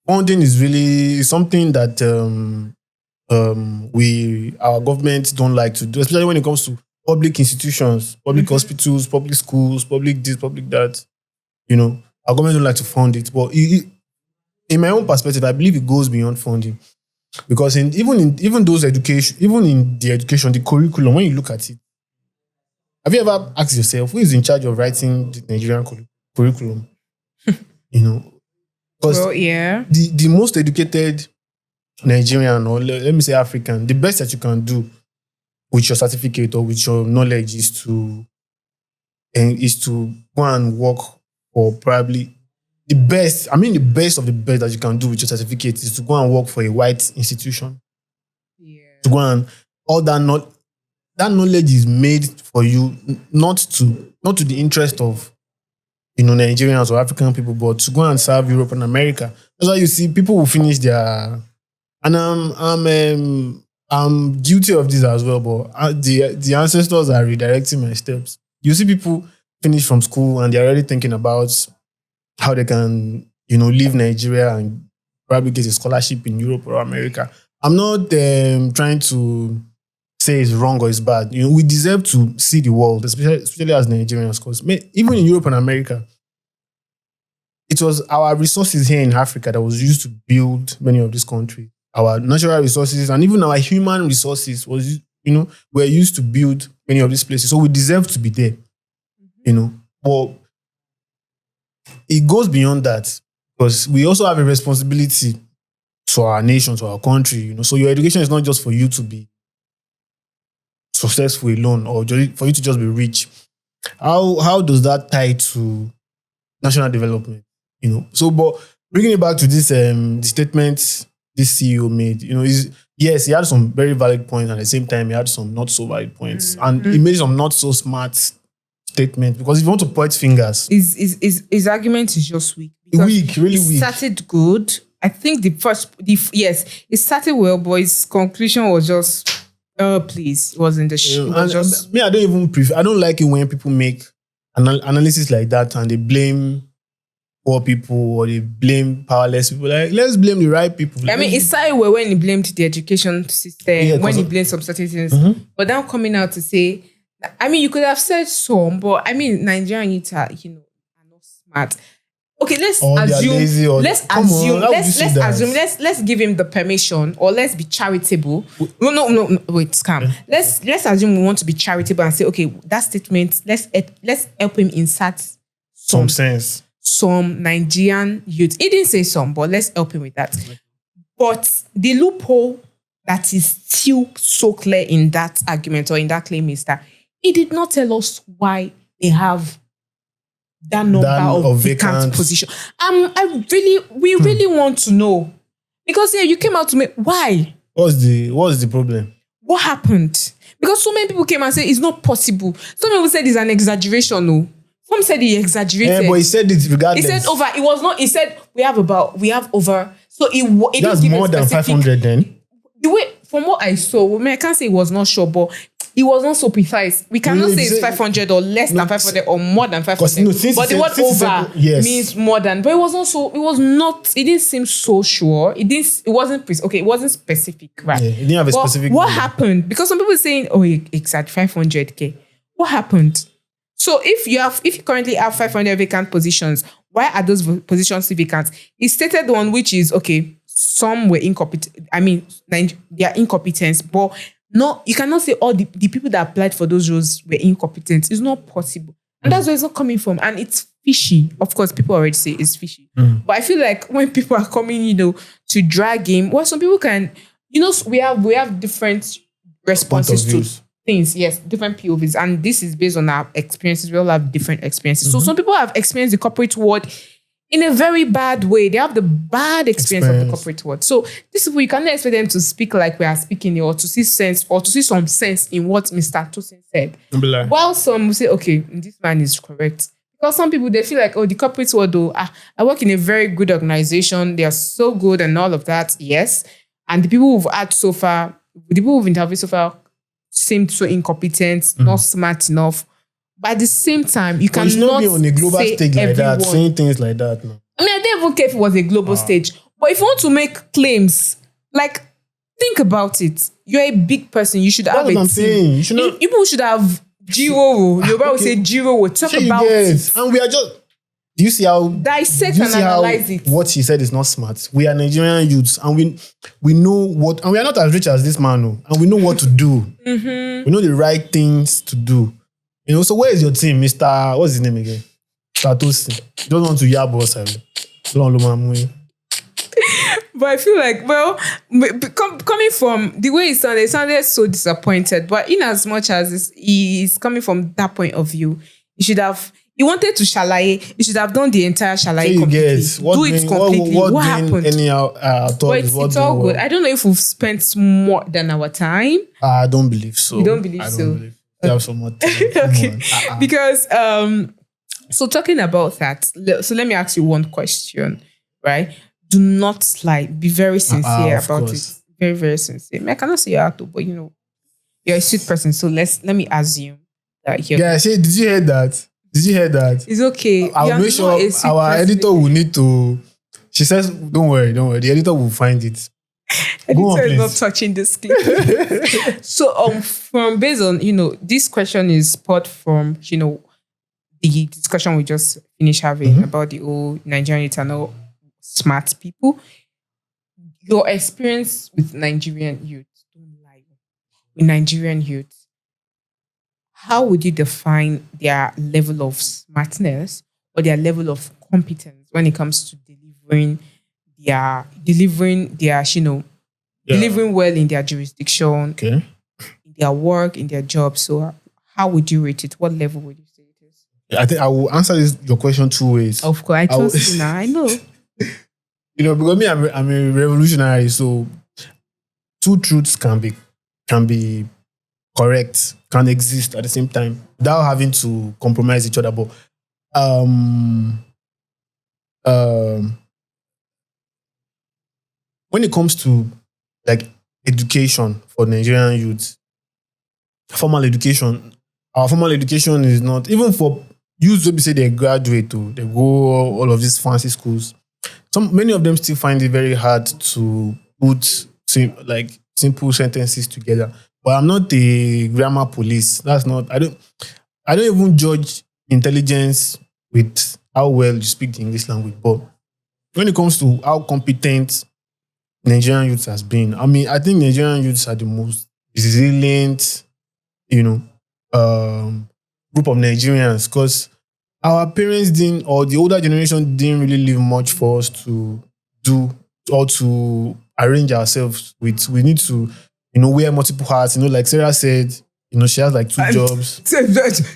Funding is really something that our government don't like to do, especially when it comes to public institutions, public hospitals, public schools, public this, public that. Our government don't like to fund it. But in my own perspective, I believe it goes beyond funding, because even in the education, the curriculum, when you look at it. Have you ever asked yourself, who is in charge of writing the Nigerian curriculum? Because the most educated Nigerian, or let me say African, the best that you can do with your certificate or with your knowledge is to go and work for probably the best. I mean, the best of the best that you can do with your certificate is to go and work for a white institution. to go and all that knowledge is made for you not to the interest of Nigerians or African people, but to go and serve Europe and America. That's why you see people will finish their, and I'm guilty of this as well, but the ancestors are redirecting my steps. You see people finish from school and they're already thinking about how they can, leave Nigeria and probably get a scholarship in Europe or America. I'm not trying to say it's wrong or it's bad. We deserve to see the world, especially as Nigerians, because even in Europe and America, it was our resources here in Africa that was used to build many of these countries. Our natural resources and even our human resources were used to build many of these places. So we deserve to be there, But it goes beyond that because we also have a responsibility to our nation, to our country, So your education is not just for you to be successful alone or for you to just be rich. How does that tie to national development? So, but bringing it back to this, the statement this CEO made, yes, he had some very valid points, and at the same time, he had some not so valid points, and he made some not so smart statements because if you want to point fingers, his argument is just weak. Really weak. It started good. I think it started well, but his conclusion was just, please, it wasn't the shit. I don't even prefer. I don't like it when people make analysis like that and they blame poor people or they blame powerless people. Like, let's blame the right people. It started well when he blamed the education system, when he blamed some certain things. But now coming out to say, you could have said some, but Nigerian youths are, not smart. Okay, let's give him the permission, or let's be charitable. No, wait, scam. Let's assume we want to be charitable and say, okay, that statement, let's help him insert some sense. Some Nigerian youth. He didn't say some, but let's help him with that. But the loophole that is still so clear in that argument or in that claim is that he did not tell us why they have that number of vacant position. We really want to know. Because you came out to me. Why? What's the problem? What happened? Because so many people came and said it's not possible. Some people said it's an exaggeration. No. Some said he exaggerated. Yeah, but he said it regardless. He said over. It was not. He said we have over. So it that's more than 500 then. The way from what I saw, I can't say it was not sure, but it was not so precise. We cannot say it's 500 or less than 500 or more than 500. But the word over means more than. But it was also. It was not. It didn't seem so sure. It wasn't okay. It wasn't specific, right? Yeah, it didn't have a specific. What happened? Because some people are saying, oh, exact 500k. What happened? So if you currently have 500 vacant positions, why are those positions still vacant? He stated one which is, okay, some were incompetent. They are incompetent, but no, you cannot say all the people that applied for those roles were incompetent. It's not possible. And that's where it's not coming from. And it's fishy. Of course, people already say it's fishy. But I feel like when people are coming, to drag him, some people can, we have different responses to things, yes, different POVs, and this is based on our experiences. We all have different experiences. So some people have experienced the corporate world in a very bad way. They have the bad experience of the corporate world. So this is where you cannot expect them to speak like we are speaking, or to see sense, or to see some sense in what Mr. Tosin said. While some will say, okay, this man is correct. Because some people, they feel like, the corporate world, though, I work in a very good organization. They are so good and all of that. Yes. And the people who've had so far, the people who've interviewed so far, seemed so incompetent, not smart enough. But at the same time, you cannot not be on a global stage like that, saying things like that. No. I don't even care if it was a global stage. But if you want to make claims, think about it. You're a big person. You should have a team. Saying. People should have Jiro. Yoruba would say Jiro. We'll talk about it. And we are just... Do you see how... Dissect and analyze it. What he said is not smart. We are Nigerian youths, and we know what... And we are not as rich as this man, and we know what to do. We know the right things to do. So where is your team, Mr... What's his name again? Satoshi. Don't want to yab us. But I feel like, coming from the way it sounded so disappointed. But in as much as he's coming from that point of view, he should have... You wanted to shalaye. You should have done the entire shalaye you completely. get what Do it doing, completely. What happened? anyhow But it's all good. I don't know if we've spent more than our time. I don't believe so. You don't believe I so? don't believe. You have some more time. Okay. Because so talking about that, so let me ask you one question, right? Do not lie. Be very sincere of about course. it. Very, very sincere. I cannot say you're out, but you know, you're a sweet person. So let me assume that you're. Yeah, did you hear that? Did you hear that? It's okay. I'll make sure our editor will need to. She says, "Don't worry. The editor will find it." Editor is not touching this clip. So from based on this question is spot from the discussion we just finished having about the old Nigerian youth and all smart people. Your experience with Nigerian youth, don't lie, with Nigerian youth, how would you define their level of smartness or their level of competence when it comes to delivering delivering well in their jurisdiction, in their work, in their job? So how would you rate it? What level would you say it is? I think I will answer your question two ways. Of course, I trust you now. I know. Because me, I'm a revolutionary, so two truths can be correct, can exist at the same time without having to compromise each other. But when it comes to like education for Nigerian youths, formal education, our formal education is not even for youths. Who say they graduate to, they go all of these fancy schools. Many of them still find it very hard to put simple sentences together. But I'm not a grammar police. That's not. I don't even judge intelligence with how well you speak the English language. But when it comes to how competent Nigerian youths has been, I mean, I think Nigerian youths are the most resilient, group of Nigerians, because our parents didn't, or the older generation didn't really leave much for us to do or to arrange ourselves with. We need to, wear multiple hats. Like Sarah said, she has like 2 jobs.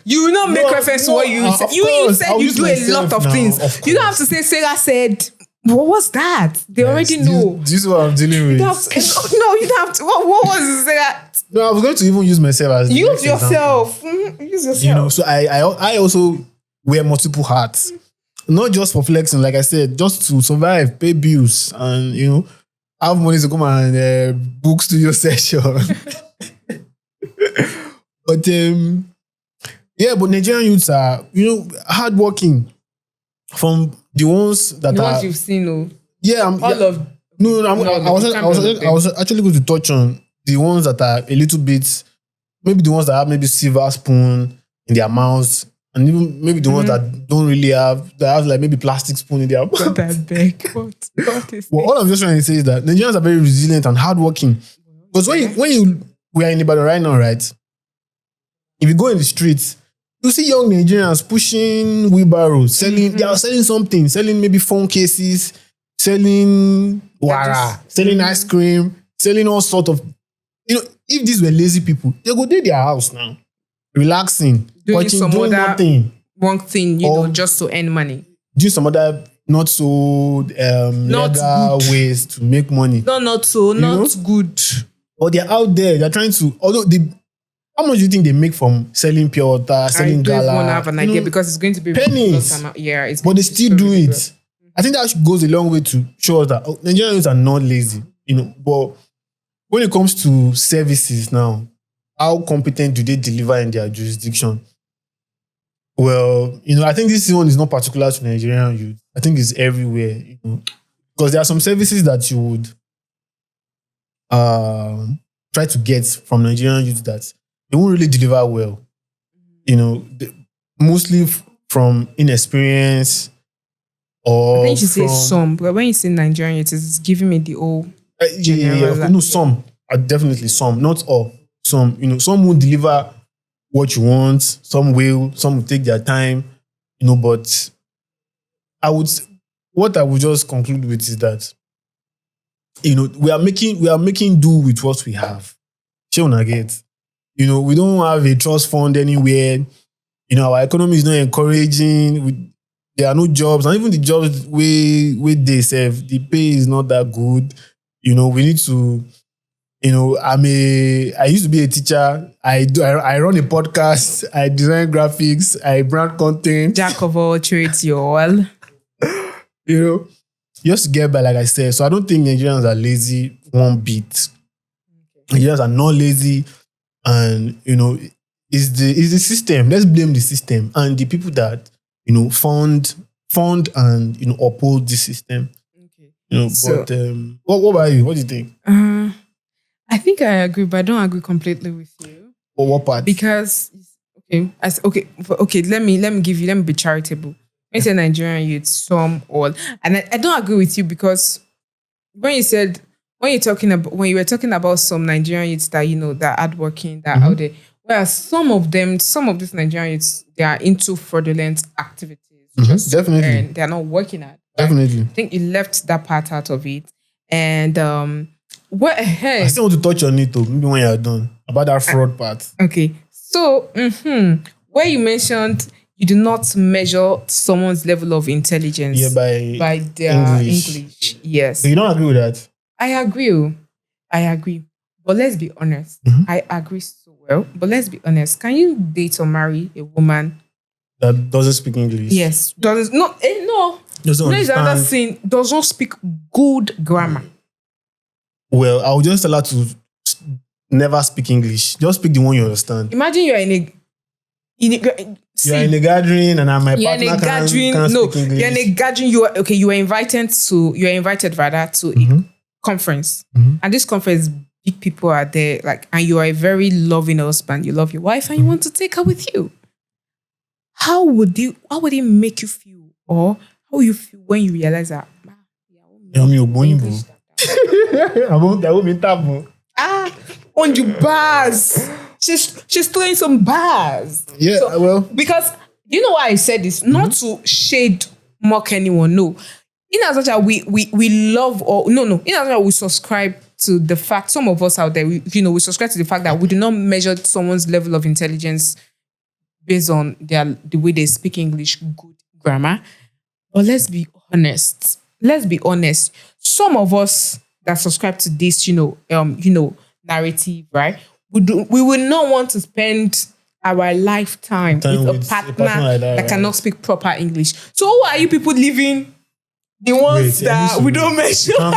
You will not make reference to what you said. You said you do a lot of things. You don't have to say Sarah said. What was that? They already know. This is what I'm dealing with. No, you don't have to. What was that? No, I was going to even use myself as use yourself. Use yourself. So I also wear multiple hats, not just for flexing, like I said, just to survive, pay bills, and have money to come and book studio session. But but Nigerian youths are hardworking. From the ones that the ones you've seen, I was actually going to touch on the ones that are a little bit, maybe the ones that have maybe silver spoon in their mouths, and even maybe the ones that don't really have, that have like maybe plastic spoon in their mouth. What is well, all I'm just trying to say is that Nigerians are very resilient and hardworking. Because we are in Ibadan right now, right? If you go in the streets, you see young Nigerians pushing wheelbarrows, selling. They are selling something, selling maybe phone cases, selling wara, selling ice cream, selling all sort of. If these were lazy people, they go to their house now, relaxing, doing nothing, one thing, just to earn money. Do some other not so legal ways to make money. Not good. But they're out there. They're trying to. How much do you think they make from selling pure water, selling gala? I don't want to have an idea because it's going to be pennies. But they still do it. I think that goes a long way to show us that Nigerians are not lazy. But when it comes to services now, how competent do they deliver in their jurisdiction? Well, I think this one is not particular to Nigerian youth. I think it's everywhere. Because there are some services that you would try to get from Nigerian youth that they won't really deliver well. Mostly from inexperience or. I think you say some, but when you say Nigerian, it's giving me the whole. No, some are definitely some, not all. Some, some will deliver what you want. Some will take their time. But what I would just conclude with is that, we are making do with what we have. We don't have a trust fund anywhere. our economy is not encouraging. There are no jobs, and even the jobs we they serve, the pay is not that good. We need to. I used to be a teacher. I run a podcast. I design graphics. I brand content. Jack of all trades, you all. Just to get by, like I said. So I don't think Nigerians are lazy one bit. Nigerians are not lazy, and it's the system. Let's blame the system and the people that fund and uphold the system. Okay. But what about you? What do you think? I think I agree, but I don't agree completely with you. Or what part? Because let me be charitable. When you say Nigerian youths, some all, and I don't agree with you because when you were talking about some Nigerian youths that that are hardworking, that are out there, whereas some of these Nigerian youths, they are into fraudulent activities. Definitely, and they are not working at. Definitely, I think you left that part out of it, and I still want to touch on it though, maybe when you're done, about that fraud part. Okay. So, where you mentioned you do not measure someone's level of intelligence by their English. Yes. So you don't agree with that? I agree. But let's be honest. I agree so well. But let's be honest. Can you date or marry a woman that doesn't speak English? Yes. No. Doesn't understand. Does not speak good grammar. Well, I would just tell her to never speak English. Just speak the one you understand. Imagine you're in You're in a gathering. You are invited to a conference. And this conference, big people are there, and you are a very loving husband. You love your wife and you want to take her with you. How would it make you feel? Or how will you feel when you realize that? On the bars. She's throwing some bars. Yeah, so, because you know why I said this? Not to mock anyone, no. In as much as we love in as much as we subscribe to the fact, some of us out there, we subscribe to the fact that we do not measure someone's level of intelligence based on the way they speak English, good grammar. But let's be honest. Some of us that subscribe to this, narrative, right? We will not want to spend our lifetime with a partner that cannot speak proper English. So who are you people living? The ones that we don't mention. Calm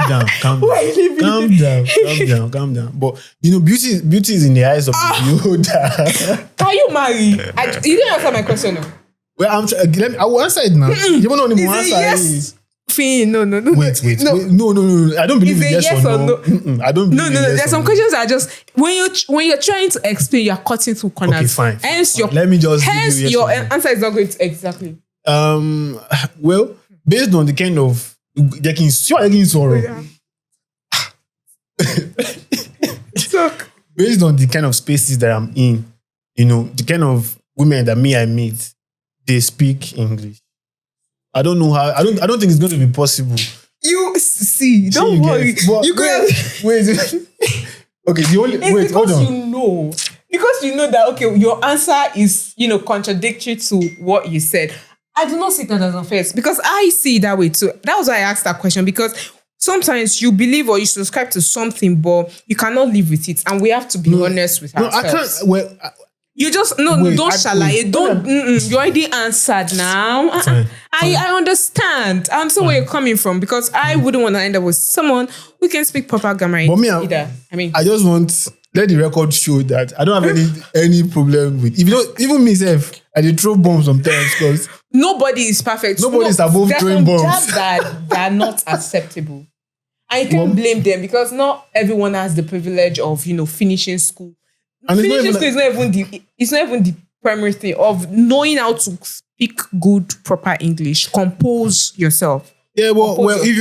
down. But beauty is in the eyes of the beholder. Can you marry? You didn't answer my question. No? Well, I will answer it now. You don't know the answer is. No. Wait. No. I don't believe in yes or no. I don't believe in yes. There's some questions that are just when you're trying to explain, you're cutting through corners. Okay, fine. Let me just. Hence, yes your answer is not going to exactly. Well, based on the kind of based on the kind of spaces that I'm in, the kind of women that I meet, they speak English. I don't know how. I don't think it's going to be possible. You see, don't worry. You guys wait. Okay, hold on. Because you know that your answer is contradictory to what you said. I do not see that as unfair because I see it that way too. That was why I asked that question, because sometimes you believe or you subscribe to something, but you cannot live with it, and we have to be honest with ourselves. I can't. Well, you just don't shalaye. Don't. You already answered now. I understand. I understand where you're coming from, because I wouldn't want to end up with someone who can speak proper grammar either. I just want let the record show that I don't have any problem with. Even myself, I did throw bombs sometimes because nobody is perfect. Nobody is above throwing bombs. That are not acceptable. I can't blame them, because not everyone has the privilege of finishing school. And finishing school is not even the primary thing of knowing how to speak good proper English. Compose yourself. Yeah, well, if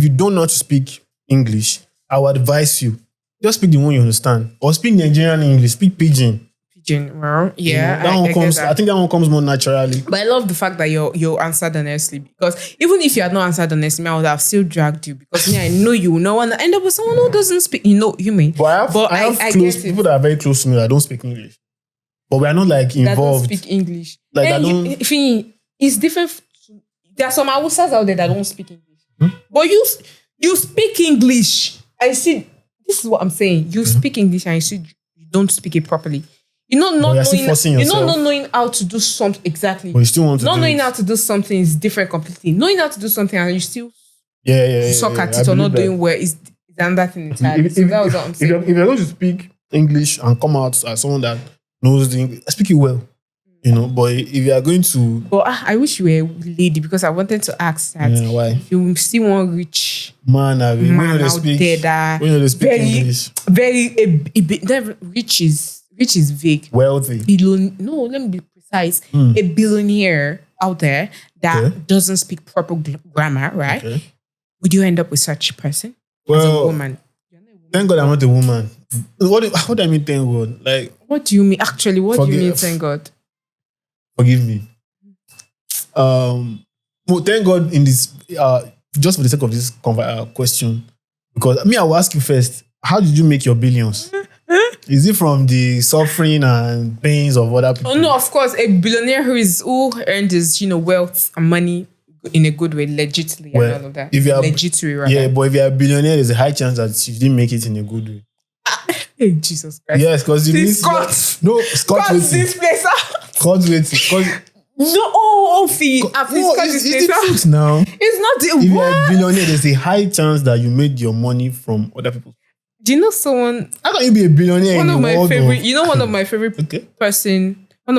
you don't know how to speak English, I would advise you just speak the one you understand, or speak Nigerian English. Speak pidgin. Well, yeah, I think that one comes more naturally. But I love the fact that you answered honestly, because even if you had not answered honestly, I would have still dragged you, because I know you will not want to end up with someone who doesn't speak. You mean? But I have close people that are very close to me that don't speak English. but we are not like that don't involved. speak English. Like, And I don't. it's different. There are some Hausas out there that don't speak English. But you speak English. I see. This is what I'm saying. You speak English and you see you don't speak it properly. You're not knowing how to do something exactly. But you still want to not knowing how to do something is different completely. Knowing how to do something and you still suck at it or not doing well is another thing entirely. So that was what I'm saying. If you're going to speak English and come out as someone that knows the English, speak it well. You know, but if you are going to... But I wish you were a lady because I wanted to ask that. Yeah, why? If you see one rich man out there that when they speak English. Rich is vague. Wealthy. No, let me be precise. A billionaire out there that doesn't speak proper grammar, right? Okay. Would you end up with such a person? Well, as a woman? Thank God I'm not a woman. What do I mean, thank God? Like, what do you mean? Actually, what do you mean, thank God? Forgive me. Well, thank God in this, just for the sake of this question, because I will ask you first, how did you make your billions? Is it from the suffering and pains of other people? Oh no, of course, a billionaire who earned his wealth and money in a good way, legitimately, and all of that. If you are legitimately, right? Yeah, but if you're a billionaire, there's a high chance that you didn't make it in a good way. Hey, Jesus Christ! Yes, because you Scott this place out. Scott waiting. No, Fee. It's the truth now. It's not the If you're a billionaire, there's a high chance that you made your money from other people. Do you know someone? How can you be a billionaire? One of my favorite one of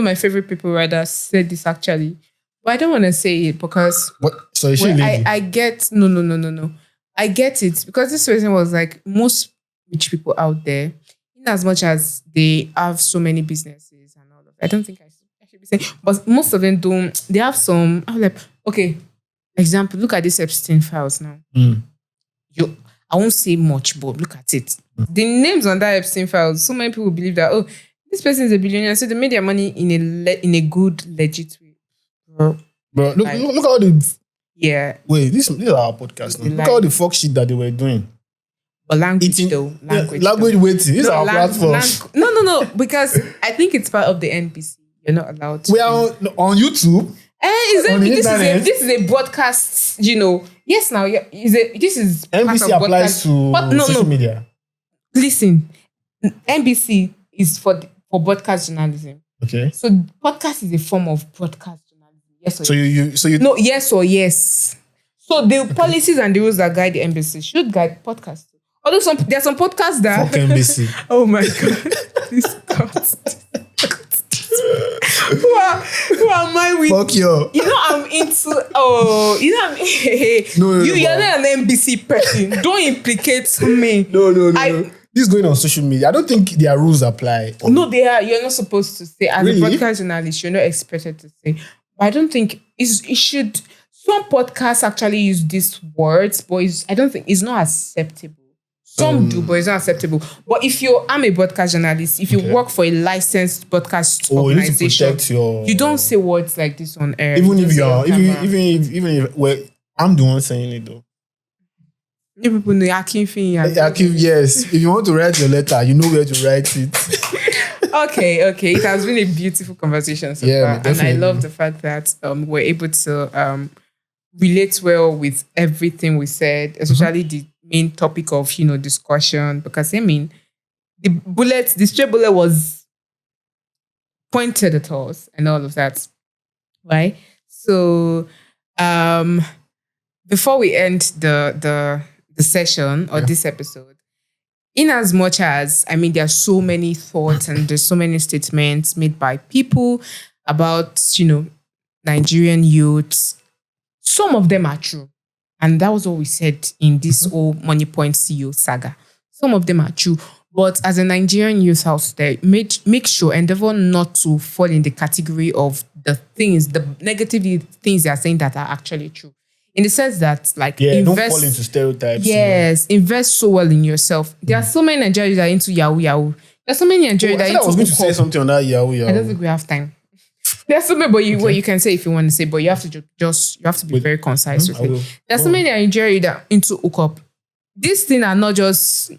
my favorite people rather said this actually, but I don't want to say it because. What? So is she a lady? I get no. I get it because this person was like most rich people out there, in as much as they have so many businesses and all of that. I don't think I should be saying, but most of them don't. They have some. I'm like, okay, example. Look at this Epstein files now. I won't say much, but look at it. The names on that Epstein files, so many people believe that, this person is a billionaire, so they made their money in a good, legit way. Bro, look at all the... Yeah. Wait, this is our podcast now. Look at all the fuck shit that they were doing. But language though. Language waiting. This is our platform. No, because I think it's part of the NBC. You're not allowed to. We are on YouTube. This is a broadcast, Yes, now this is NBC applies to social media. Listen, NBC is for broadcast journalism. Okay. So podcast is a form of broadcast journalism. Yes or yes. No, yes or yes. So the policies and the rules that guide the NBC should guide podcasts. Although there are some podcasts that fuck NBC. Oh my God. This God. Who am I with? Fuck you. I'm into. You're not an NBC person. Don't implicate me. No. This is going on social media. I don't think their rules apply. No, they are. You're not supposed to say as a broadcast journalist. You're not expected to say. But I don't think it should. Some podcasts actually use these words, but I don't think it's not acceptable. Some do, but it's not acceptable. But I'm a broadcast journalist, if you work for a licensed broadcast organization, you don't say words like this on air. Even if I'm the one saying it though. You people know yes. If you want to write your letter, you know where to write it. Okay. It has been a beautiful conversation so far. Definitely. And I love the fact that we're able to relate well with everything we said, especially the main topic of discussion, because the stray bullet was pointed at us and all of that, right? So before we end the session or this episode, in as much as there are so many thoughts and there's so many statements made by people about Nigerian youths, some of them are true. And that was what we said in this whole Moniepoint CEO saga. Some of them are true. But as a Nigerian youth house there, make sure, endeavor not to fall in the category of the negative things they are saying that are actually true. In the sense that, don't fall into stereotypes. Yes, invest so well in yourself. There are so many Nigerians that are into Yahoo. There's so many Nigerians that are into... I was going to say something on that Yahoo. I don't think we have time. There's so many, but you can say if you want to say, but you have to be very concise with it. There's so many Nigerians that are into hookup. These things are not just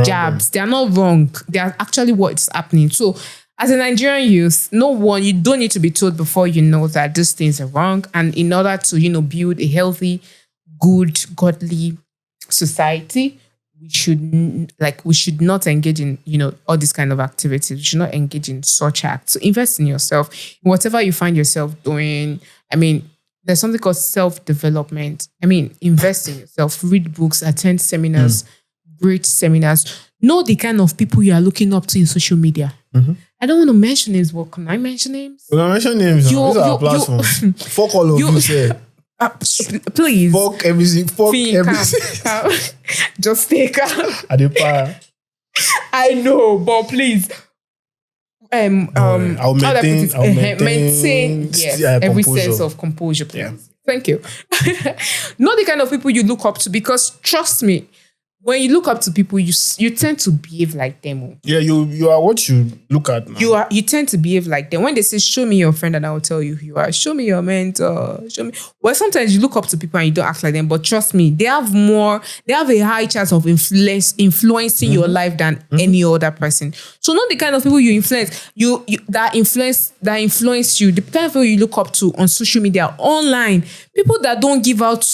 jabs. They are not wrong. They are actually what's happening. So As a Nigerian youth, no one, you don't need to be told before you know that these things are wrong. And in order to, build a healthy, good, godly society, we should not engage in, all these kind of activities. We should not engage in such acts. So invest in yourself. In whatever you find yourself doing. I mean, there's something called self-development. I mean, invest in yourself, read books, attend seminars, great seminars. Know the kind of people you are looking up to in social media. Mm-hmm. I don't want to mention names, but can I mention names? Can I mention names? These are our platforms. Fuck all of you, say. Please. Fuck everything. Fuck everything. Calm. Just stay calm. I know, but please. I'll maintain every sense of composure, please. Yeah. Thank you. Know the kind of people you look up to, because trust me, when you look up to people, you tend to behave like them. Yeah, you are what you look at now. You tend to behave like them. When they say, show me your friend and I will tell you who you are. Show me your mentor. Show me. Well, sometimes you look up to people and you don't act like them, but trust me, they have a high chance of influencing your life than any other person. So know the kind of people you influence, that influence you, the kind of people you look up to on social media, online, people that don't give out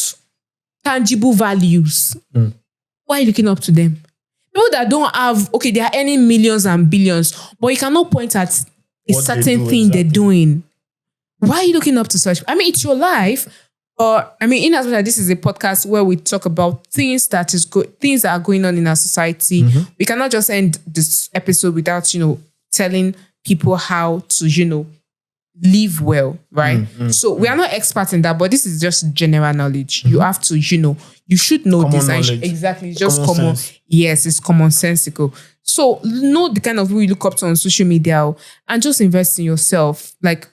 tangible values. Why are you looking up to them? People that don't have, they are earning millions and billions, but you cannot point at a certain thing they're doing. Why are you looking up to such? I mean, it's your life. In as much as this is a podcast where we talk about things that are going on in our society, we cannot just end this episode without, telling people how to, live well, right? So we are not experts in that, but this is just general knowledge. You have to, you should know common this. Knowledge. Exactly. It's just common. Yes, it's commonsensical. So know the kind of people you look up to on social media and just invest in yourself. Like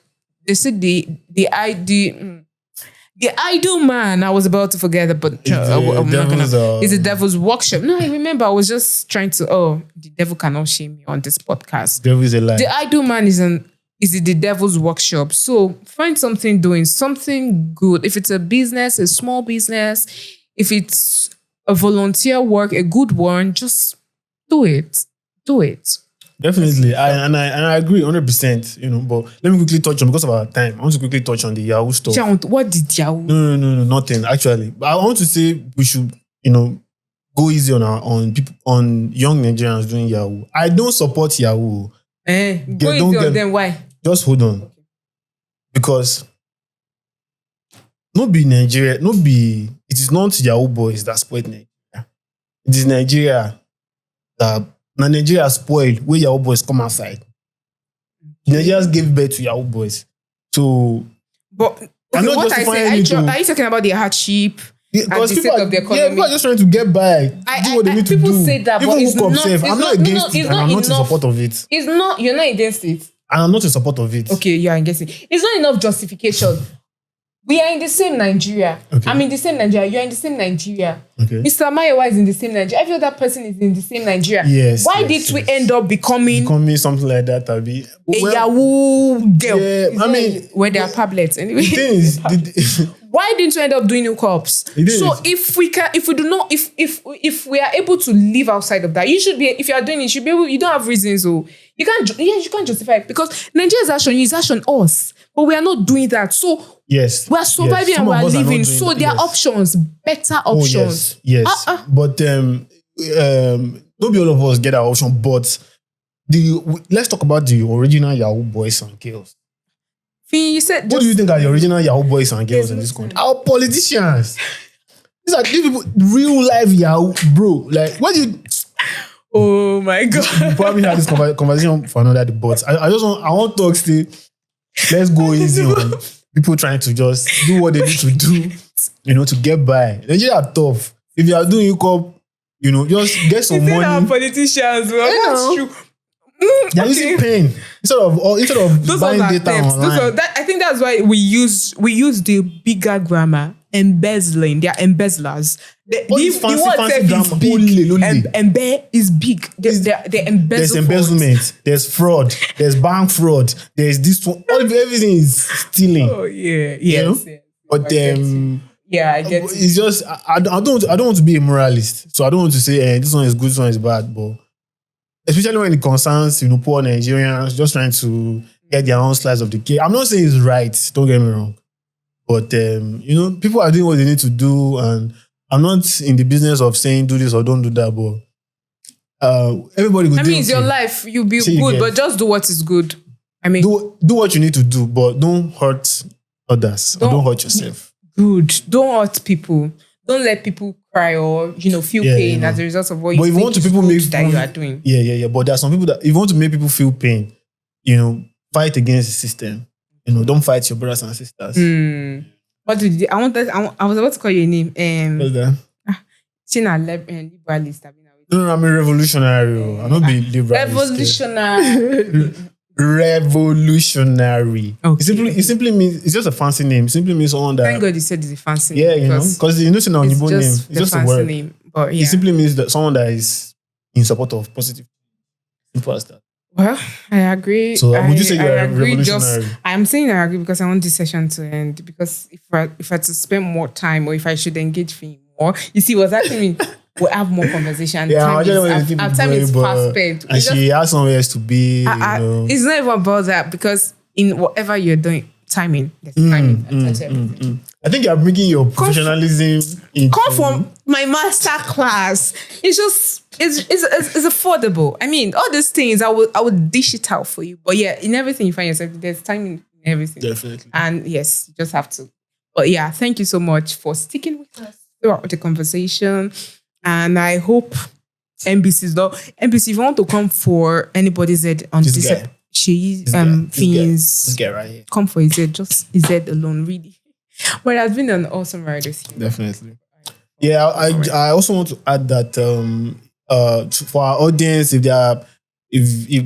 they said, the idle man. I was about to forget that, but it's the devil's workshop. No, I remember. I was just trying to. The devil cannot shame me on this podcast. Devil is a lie. The idle man is the devil's workshop. So find something doing, something good. If it's a business, a small business, if it's a volunteer work, a good one, just do it. Do it. Definitely. I agree 100%, but let me quickly touch on, because of our time, I want to quickly touch on the Yahoo stuff. What did Yahoo? No, nothing, actually. But I want to say we should, go easy on young Nigerians doing Yahoo. I don't support Yahoo. Go easy on them, why? Just hold on. Because it is not Yahoo boys that spoiled Nigeria. It is Nigeria that Nigeria spoiled where Yahoo boys come outside. Nigerians gave birth to Yahoo boys. So, but what I say, are you talking about the hardship? Because the sake of the economy. People are just trying to get by. Do what they need to do. People say that, even but it's not. I'm not against it, and I'm not in support of it. It's not. You're not against it. And I'm not in support of it. Okay, you're against it. It's not enough justification. We are in the same Nigeria. Okay. I'm in the same Nigeria. You're in the same Nigeria. Okay. Mr. Mayowa is in the same Nigeria. Every other person is in the same Nigeria. Yes. Why did we end up becoming something like that? Yahoo girl? Yeah, where there are tablets anyway. Why didn't we end up doing hookups? So if we are able to live outside of that, you should be. If you are doing it, you should be able. You don't have reasons, so you can't justify it, because Nigeria's action is on us, but we are not doing that. So yes, we are surviving and we are living. So there are options, better options. Yes. But not be all of us get our option. But let's talk about the original Yahoo boys and girls. You said, what do you think are the original Yahoo boys and girls in this country? Our politicians. These people, real life Yahoo, bro. Like, what do you? Oh my God. We probably had this conversation for another debate. I want to talk still. Let's go easy on people trying to just do what they need to do, to get by. Nigeria are tough. If you are doing hookup, just get some money. Our politicians, that's true. They're using pen instead of buying data online. I think that's why we use the bigger grammar. Embezzling, they are embezzlers. The word is big. Embe is big. They embezzle. There's embezzlement. There's fraud. There's bank fraud. There's this one. Everything is stealing. Oh yeah, yes. But I get it. It's just I don't want to be a moralist, so I don't want to say this one is good, this one is bad. But especially when it concerns, poor Nigerians just trying to get their own slice of the cake. I'm not saying it's right, don't get me wrong. But, people are doing what they need to do, and I'm not in the business of saying do this or don't do that, but everybody will it's your life. You'll be good, but just do what is good. Do what you need to do, but don't hurt others. Don't hurt yourself. Good. Don't hurt people. Don't let people cry or feel pain as a result of what you think that you are doing. Yeah. But there are some people that if you want to make people feel pain, fight against the system. Don't fight your brothers and sisters. What did you? I was about to call your name. What's that? China liberalist. No, I'm a revolutionary. I'm not being liberalist. Revolutionary. Okay. It simply means it's just a fancy name. It simply means someone that. Thank God you said it's a fancy name. Yeah, because it's not a Nigerian name. It's just a word. Name, but yeah. It simply means that someone that is in support of positive. Simple as that. Well, I agree. So would you say you're a revolutionary? I'm saying I agree because I want this session to end. Because if I had to spend more time or if I should engage with more, you see what's happening. We'll have more conversation. Yeah, time is fast spent. And she has somewhere else to be. It's not even about that because in whatever you're doing, timing. There's timing. I think you're bringing your professionalism into... Come from my master class. It's just it's affordable. All these things I would dish it out for you. But yeah, in everything you find yourself, there's timing in everything. Definitely. And yes, you just have to. But yeah, thank you so much for sticking with us throughout the conversation. And I hope NBC, if you want to come for anybody's head on this things, this guy right here. Come for his head, just his head alone, really. But it has been an awesome ride this year. Definitely. Yeah, I also want to add that for our audience, if there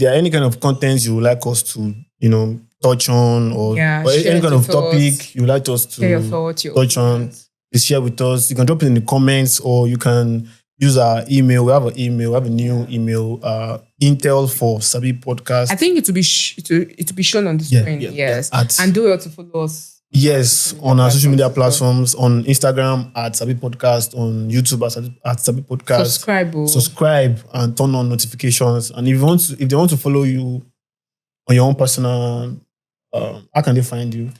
are any kind of content you would like us to, touch on or any kind of topic you would like us to touch on, please share with us. You can drop it in the comments or you can use our email. We have an email. We have a new email, Intel for Sabi Podcast. I think it will be shown on the screen. Yes. And do it to follow us. Yes, on our social media platforms, on Instagram at Sabi Podcast, on YouTube at Sabi Podcast. Subscribe and turn on notifications. And if they want to follow you on your own personal, how can they find you?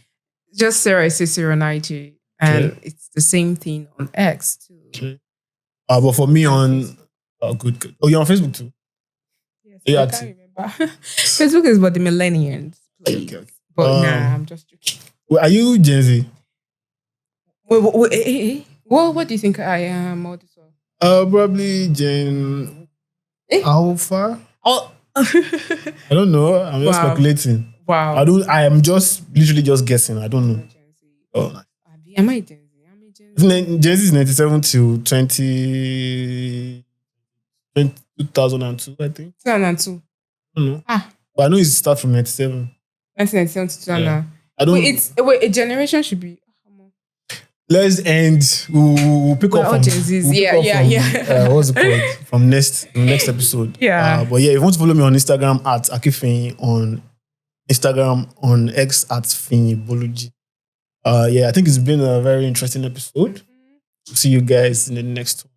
Just Sarah C090, and it's the same thing on X too. Okay. But for me on good. Oh, you're on Facebook too? Yes, I can't remember. Facebook is about the millennials. Okay. But I'm just joking. Well, are you Gen Z? Well, what do you think I am? All this one? Probably Gen Alpha. Oh, I don't know. I'm just speculating. Wow. I am just literally just guessing. I don't know. Oh, nice. Am I Gen Z? Gen Z is 97 to 2002, I think. 2002. I don't know. But I know it starts from 97. 1997 to 2000. Yeah. A generation should be. Let's end. We'll pick up from Gen Zs. Yeah. What's it called? From next episode. Yeah. But yeah, if you want to follow me on Instagram at Akifeyin, on Instagram, on X at Finyibology. I think it's been a very interesting episode. See you guys in the next one.